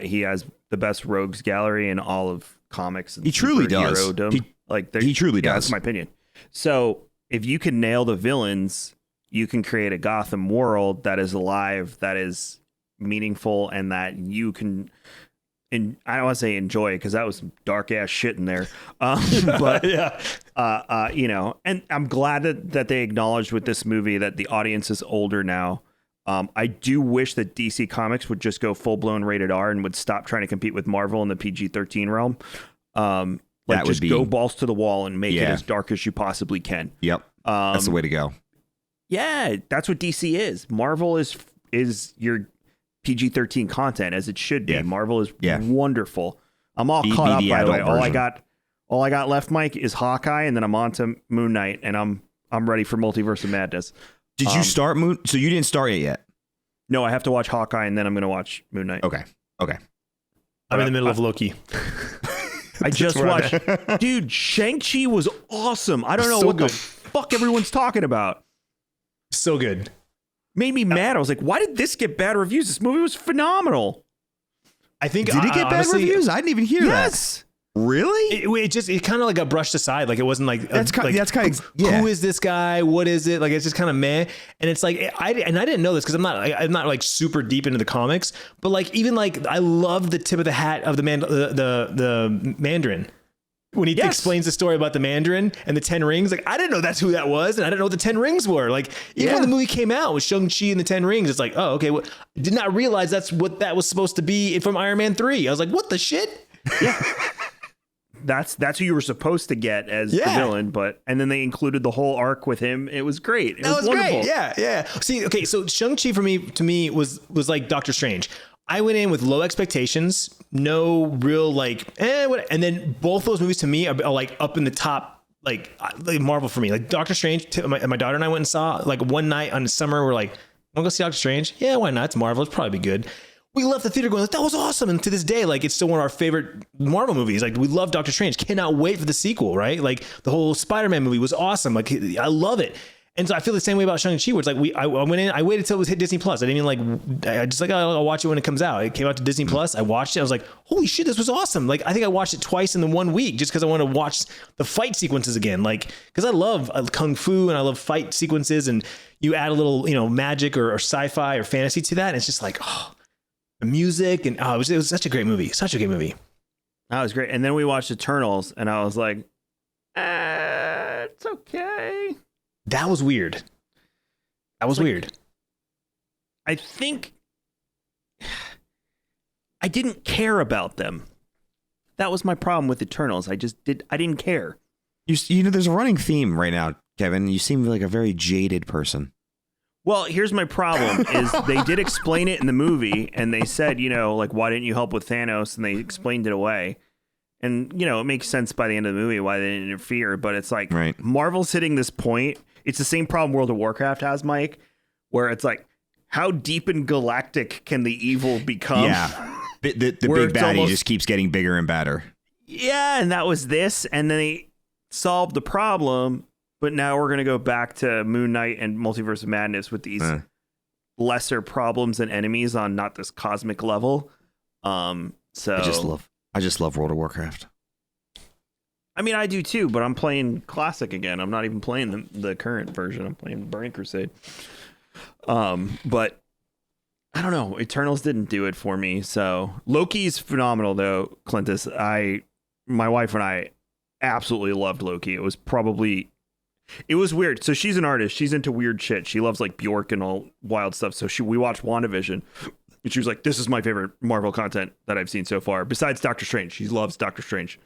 S1: He has the best rogues gallery in all of comics. And
S2: he truly does. He truly does.
S1: That's my opinion. So if you can nail the villains, you can create a Gotham world that is alive, that is meaningful, and that you can. And I don't want to say enjoy, because that was some dark ass shit in there. But yeah, and I'm glad that they acknowledged with this movie that the audience is older now. I do wish that DC Comics would just go full blown rated R and would stop trying to compete with Marvel in the PG-13 realm. Like just go balls to the wall and make it as dark as you possibly can.
S2: Yep, that's the way to go.
S1: Yeah, that's what DC is. Marvel is your PG-13 content, as it should be. Marvel is wonderful. I'm all caught up, by the way. All I got left, Mike, is Hawkeye, and then I'm on to Moon Knight, and I'm ready for Multiverse of Madness.
S2: Did you start Moon? So you didn't start it yet?
S1: No, I have to watch Hawkeye, and then I'm going to watch Moon Knight.
S2: Okay.
S3: I'm in the middle of Loki.
S1: I just watched. Dude, Shang-Chi was awesome. I don't know what the fuck everyone's talking about.
S3: So good.
S1: Made me mad. I was like, why did this get bad reviews? This movie was phenomenal.
S3: I think
S2: did it get bad reviews? I didn't even hear that. Really?
S3: It kind of like got brushed aside. Like it wasn't like
S2: That's kind of yeah.
S3: Who is this guy? What is it? Like it's just kind of meh. And it's like I didn't know this because I'm not like super deep into the comics. But like even like I love the tip of the hat of the Mandarin. When he explains the story about the Mandarin and the 10 rings, like I didn't know that's who that was, and I didn't know what the 10 rings were. Like even when the movie came out with Shang-Chi and the 10 rings, it's like, oh, okay. Well, did not realize that's what that was supposed to be from Iron Man 3. I was like, what the shit?
S1: Yeah. That's who you were supposed to get as the villain, and then they included the whole arc with him. It was great. It was wonderful.
S3: Great. Yeah. See, okay, so Shang-Chi to me was like Doctor Strange. I went in with low expectations, no real like, and then both those movies to me are like up in the top, like Marvel for me. Like Doctor Strange, my daughter and I went and saw like one night on the summer. We're like, wanna go see Doctor Strange? Yeah, why not? It's Marvel. It's probably be good. We left the theater going like, that was awesome. And to this day, like it's still one of our favorite Marvel movies. Like we love Doctor Strange. Cannot wait for the sequel, right? Like the whole Spider-Man movie was awesome. Like I love it. And so I feel the same way about Shang-Chi, where it's like I went in, I waited till it was hit Disney Plus. I didn't even I just like, I'll watch it when it comes out. It came out to Disney Plus. I watched it. I was like, holy shit, this was awesome. Like I think I watched it twice in the 1 week just because I want to watch the fight sequences again. Like, because I love kung fu and I love fight sequences, and you add a little, magic or sci-fi or fantasy to that. And it's just like, oh, the music and it was such a great movie. Such a great movie.
S1: That was great. And then we watched Eternals, and I was like, it's okay.
S3: That was weird. Weird.
S1: I think I didn't care about them. That was my problem with Eternals. I didn't care.
S2: There's a running theme right now, Kevin. You seem like a very jaded person.
S1: Well, here's my problem is they did explain it in the movie, and they said, like, why didn't you help with Thanos? And they explained it away. And, it makes sense by the end of the movie why they didn't interfere. But it's like,
S2: right.
S1: Marvel's hitting this point. It's the same problem World of Warcraft has, Mike, where it's like, how deep and galactic can the evil become?
S2: Yeah. The big baddie just keeps getting bigger and badder.
S1: Yeah, and that was this. And then they solved the problem. But now we're going to go back to Moon Knight and Multiverse of Madness with these lesser problems and enemies on not this cosmic level. So
S2: I just love World of Warcraft.
S1: I mean, I do too, but I'm playing Classic again. I'm not even playing the current version. I'm playing Burning Crusade. But I don't know. Eternals didn't do it for me. So Loki's phenomenal, though, Clintus. My wife and I absolutely loved Loki. It was weird. So she's an artist. She's into weird shit. She loves like Bjork and all wild stuff. So we watched WandaVision, and she was like, this is my favorite Marvel content that I've seen so far, besides Doctor Strange. She loves Doctor Strange.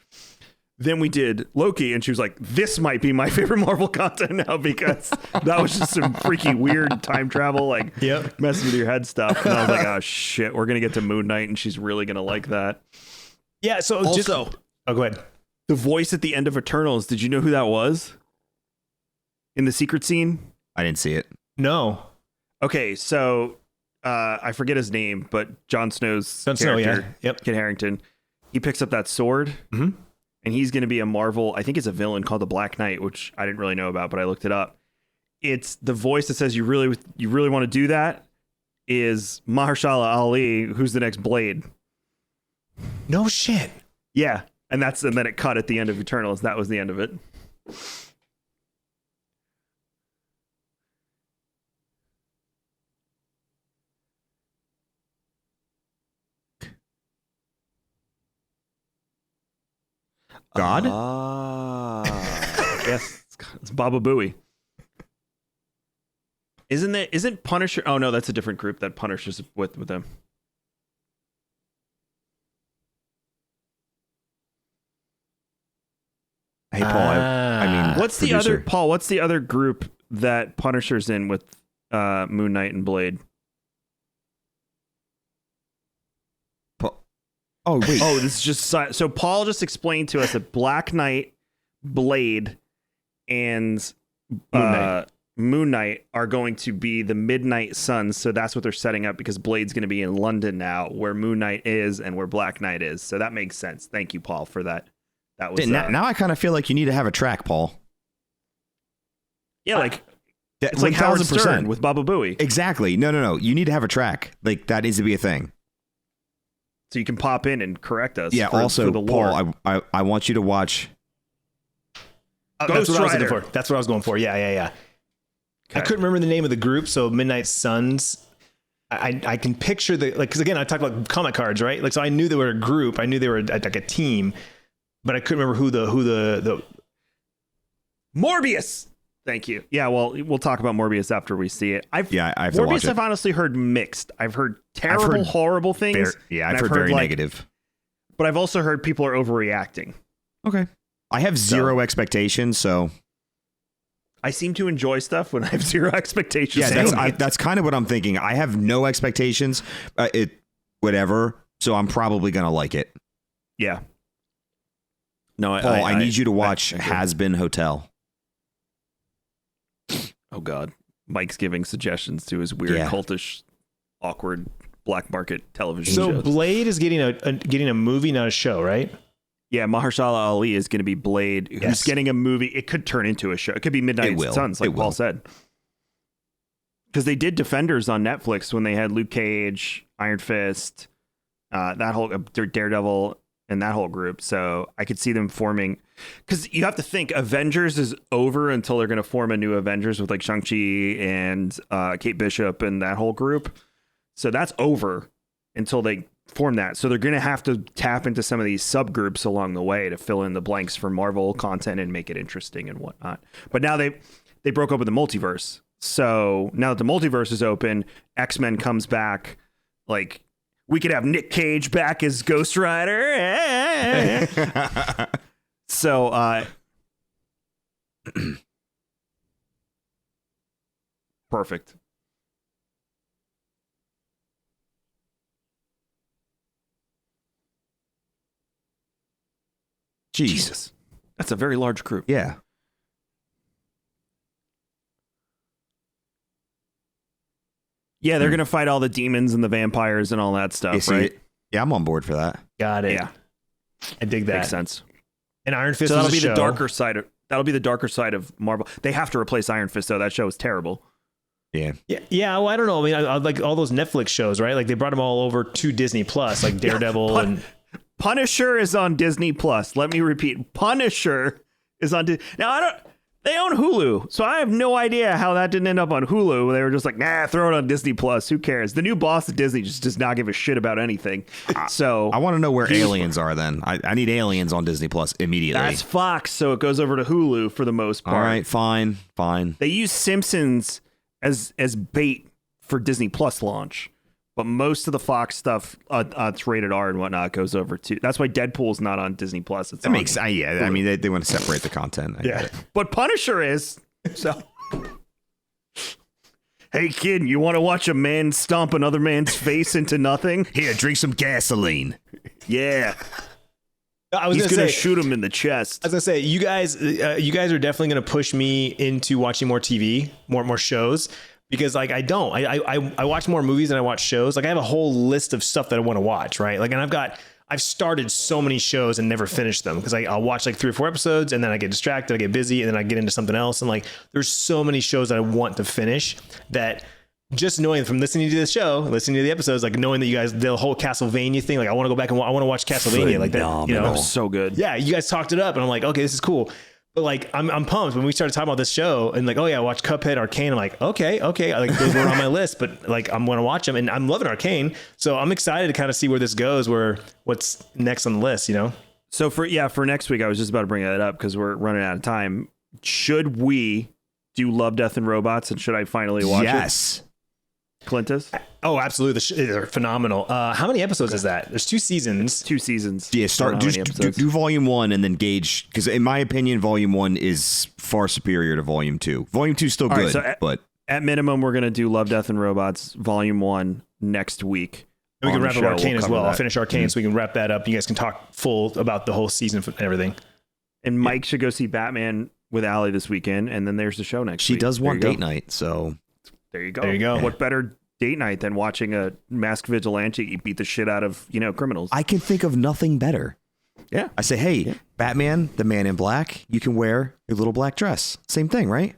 S1: Then we did Loki, and she was like, this might be my favorite Marvel content now, because that was just some freaky weird time travel, like messing with your head stuff. And I was like, oh shit, we're going to get to Moon Knight, and she's really going to like that.
S3: Yeah. So
S1: also,
S3: go ahead.
S1: The voice at the end of Eternals, did you know who that was? In the secret scene?
S2: I didn't see it.
S3: No.
S1: Okay, so I forget his name, but Jon Snow's character, Kit Harington, he picks up that sword, and he's going to be a Marvel, I think it's a villain called the Black Knight, which I didn't really know about, but I looked it up. It's the voice that says you really want to do that is Mahershala Ali, who's the next Blade.
S3: No shit.
S1: Yeah, and then it cut at the end of Eternals. That was the end of it.
S2: God?
S1: Yes, it's Baba Booey. Isn't Punisher? Oh no, that's a different group that Punisher's with them.
S2: Hey Paul, I mean,
S1: what's the other group that Punisher's in with Moon Knight and Blade?
S2: Oh, wait.
S1: Oh, this is just so Paul just explained to us that Black Knight, Blade, and Moon Knight are going to be the Midnight Suns. So that's what they're setting up, because Blade's going to be in London now, where Moon Knight is and where Black Knight is. So that makes sense. Thank you, Paul, for that. That was
S2: now I kind of feel like you need to have a track, Paul.
S1: Yeah, like it's like Howard Stern with Baba Booey.
S2: Exactly. No. You need to have a track. Like that needs to be a thing.
S1: So you can pop in and correct us.
S2: Yeah. Also, the Paul, I want you to watch.
S3: That's what I was looking for. That's what I was going for. Yeah.
S1: Okay.
S3: I couldn't remember the name of the group. So Midnight Suns. I can picture because again, I talked about comic cards, right? Like, so I knew they were a group. I knew they were like a team, but I couldn't remember who the
S1: Morbius. Thank you. Yeah, well, we'll talk about Morbius after we see it.
S2: I have to
S1: Morbius,
S2: watch it.
S1: I've honestly heard mixed. I've heard terrible, horrible things.
S2: I've heard very negative.
S1: But I've also heard people are overreacting.
S2: Okay. I have zero expectations, so
S1: I seem to enjoy stuff when I have zero expectations.
S2: Yeah, that's kind of what I'm thinking. I have no expectations. Whatever. So I'm probably gonna like it.
S1: Yeah. No,
S2: Paul, I need you to watch Has Been Hotel.
S1: Oh God, Mike's giving suggestions to his weird, cultish, awkward black market television shows.
S3: So Blade is getting a movie, not a show, right?
S1: Yeah, Mahershala Ali is going to be Blade, who's getting a movie. It could turn into a show. It could be Midnight Suns, like Paul said. Because they did Defenders on Netflix when they had Luke Cage, Iron Fist, that whole Daredevil, and that whole group. So I could see them forming. Because you have to think Avengers is over until they're going to form a new Avengers with like Shang-Chi and Kate Bishop and that whole group. So that's over until they form that. So they're going to have to tap into some of these subgroups along the way to fill in the blanks for Marvel content and make it interesting and whatnot. But now they broke open the multiverse. So now that the multiverse is open, X-Men comes back. Like, we could have Nick Cage back as Ghost Rider. So, perfect. Jesus. That's a very large group.
S2: Yeah.
S1: Yeah, they're going to fight all the demons and the vampires and all that stuff, right?
S2: Yeah, I'm on board for that.
S3: Got it.
S1: Yeah.
S3: I dig that.
S1: Makes sense.
S3: And Iron Fist
S1: so that'll be
S3: the
S1: darker side of Marvel. They have to replace Iron Fist though. That show is terrible.
S2: Yeah.
S3: Yeah. Well, I don't know. I mean, I like all those Netflix shows, right? Like they brought them all over to Disney Plus, like Daredevil and
S1: Punisher is on Disney Plus. Let me repeat. Punisher is on Disney. Now they own Hulu, so I have no idea how that didn't end up on Hulu. They were just like, nah, throw it on Disney Plus. Who cares? The new boss at Disney just does not give a shit about anything. So
S2: I want to know where aliens are then. I need aliens on Disney Plus immediately.
S1: That's Fox, so it goes over to Hulu for the most part.
S2: All right, fine.
S1: They use Simpsons as bait for Disney Plus launch. But most of the Fox stuff, it's rated R and whatnot, goes over to. That's why Deadpool's not on Disney Plus. It's
S2: I mean, they want to separate the content.
S1: But Punisher is. So, hey kid, you want to watch a man stomp another man's face into nothing?
S2: Here, drink some gasoline.
S1: Yeah.
S3: He's
S1: gonna shoot him in the chest.
S3: I was gonna say, you guys are definitely gonna push me into watching more TV, more shows. Because like I watch more movies than I watch shows. Like I have a whole list of stuff that I want to watch, right? Like, and I've started so many shows and never finished them because I'll watch like 3 or 4 episodes and then I get distracted, I get busy, and then I get into something else. And like, there's so many shows that I want to finish that just knowing from listening to this show, listening to the episodes, like knowing that you guys, the whole Castlevania thing, like I want to go back and I want to watch Castlevania like that. You know,
S1: that was so good.
S3: Yeah, you guys talked it up, and I'm like, okay, this is cool. But like, I'm pumped when we started talking about this show and like, oh yeah, I watched Cuphead, Arcane. I'm like, okay. Like those weren't on my list, but like, I'm going to watch them and I'm loving Arcane. So I'm excited to kind of see where this goes, what's next on the list, you know?
S1: So for next week, I was just about to bring that up because we're running out of time. Should we do Love, Death and Robots? And should I finally watch it?
S2: Yes.
S1: Clintus?
S3: Oh, absolutely. They're phenomenal. How many episodes is that? There's 2 seasons.
S1: 2 seasons.
S2: Yeah, do volume 1 and then gauge, because in my opinion, volume 1 is far superior to volume 2. Volume 2 is still good, but
S1: at minimum, we're gonna do Love, Death and Robots volume 1 next week.
S3: And we can wrap up Arcane as well. I'll finish Arcane so we can wrap that up. You guys can talk full about the whole season and everything.
S1: And Mike should go see Batman with Allie this weekend, and then there's the show next week.
S2: She does want date night, so
S1: there you go.
S3: There you go.
S1: What better date night than watching a masked vigilante beat the shit out of criminals?
S2: I can think of nothing better.
S1: Yeah.
S2: I say, hey, Batman, the Man in Black, you can wear your little black dress. Same thing, right?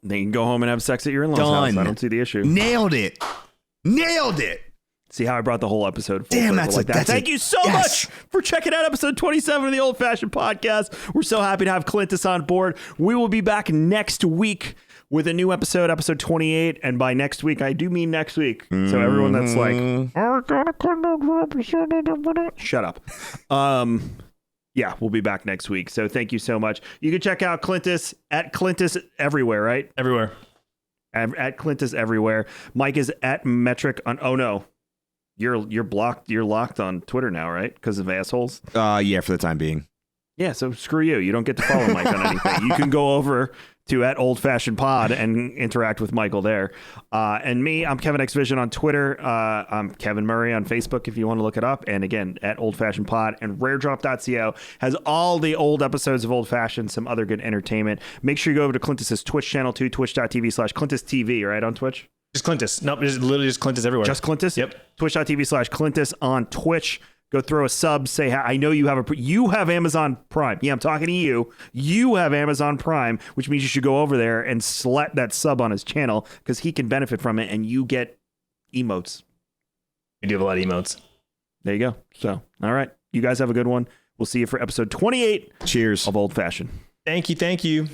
S1: Then you can go home and have sex at your in-laws' house. I don't see the issue.
S2: Nailed it.
S1: See how I brought the whole episode full
S2: Damn,
S1: circle
S2: that's
S1: like that.
S2: that's
S1: Thank you so
S2: yes.
S1: much for checking out episode 27 of the Old Fashioned Podcast. We're so happy to have Clintus on board. We will be back next week with a new episode, episode 28. And by next week, I do mean next week. So everyone that's like, I gotta come out for episode. Shut up. Yeah, we'll be back next week. So thank you so much. You can check out Clintus at Clintus everywhere, right?
S3: Everywhere.
S1: At Clintus everywhere. Mike is at Metric on. Oh no, you're blocked. You're locked on Twitter now, right? Because of assholes.
S2: Yeah, for the time being.
S1: Yeah, so screw you. You don't get to follow Mike on anything. You can go over to at Old Fashioned Pod and interact with Michael there. And me, I'm Kevin X Vision on Twitter. I'm Kevin Murray on Facebook if you want to look it up. And again, at Old Fashioned Pod. And raredrop.co has all the old episodes of Old Fashioned, some other good entertainment. Make sure you go over to Clintus's Twitch channel too, twitch.tv/Clintus TV, right, on Twitch?
S3: Just Clintus. Nope, it's literally just Clintus everywhere.
S1: Just Clintus?
S3: Yep.
S1: Twitch.tv/Clintus on Twitch. Go throw a sub. Say, I know you have Amazon Prime. Yeah, I'm talking to you. You have Amazon Prime, which means you should go over there and slap that sub on his channel because he can benefit from it and you get emotes.
S3: We do have a lot of emotes.
S1: There you go. So, all right. You guys have a good one. We'll see you for episode 28.
S2: Cheers.
S1: Of Old Fashioned.
S3: Thank you.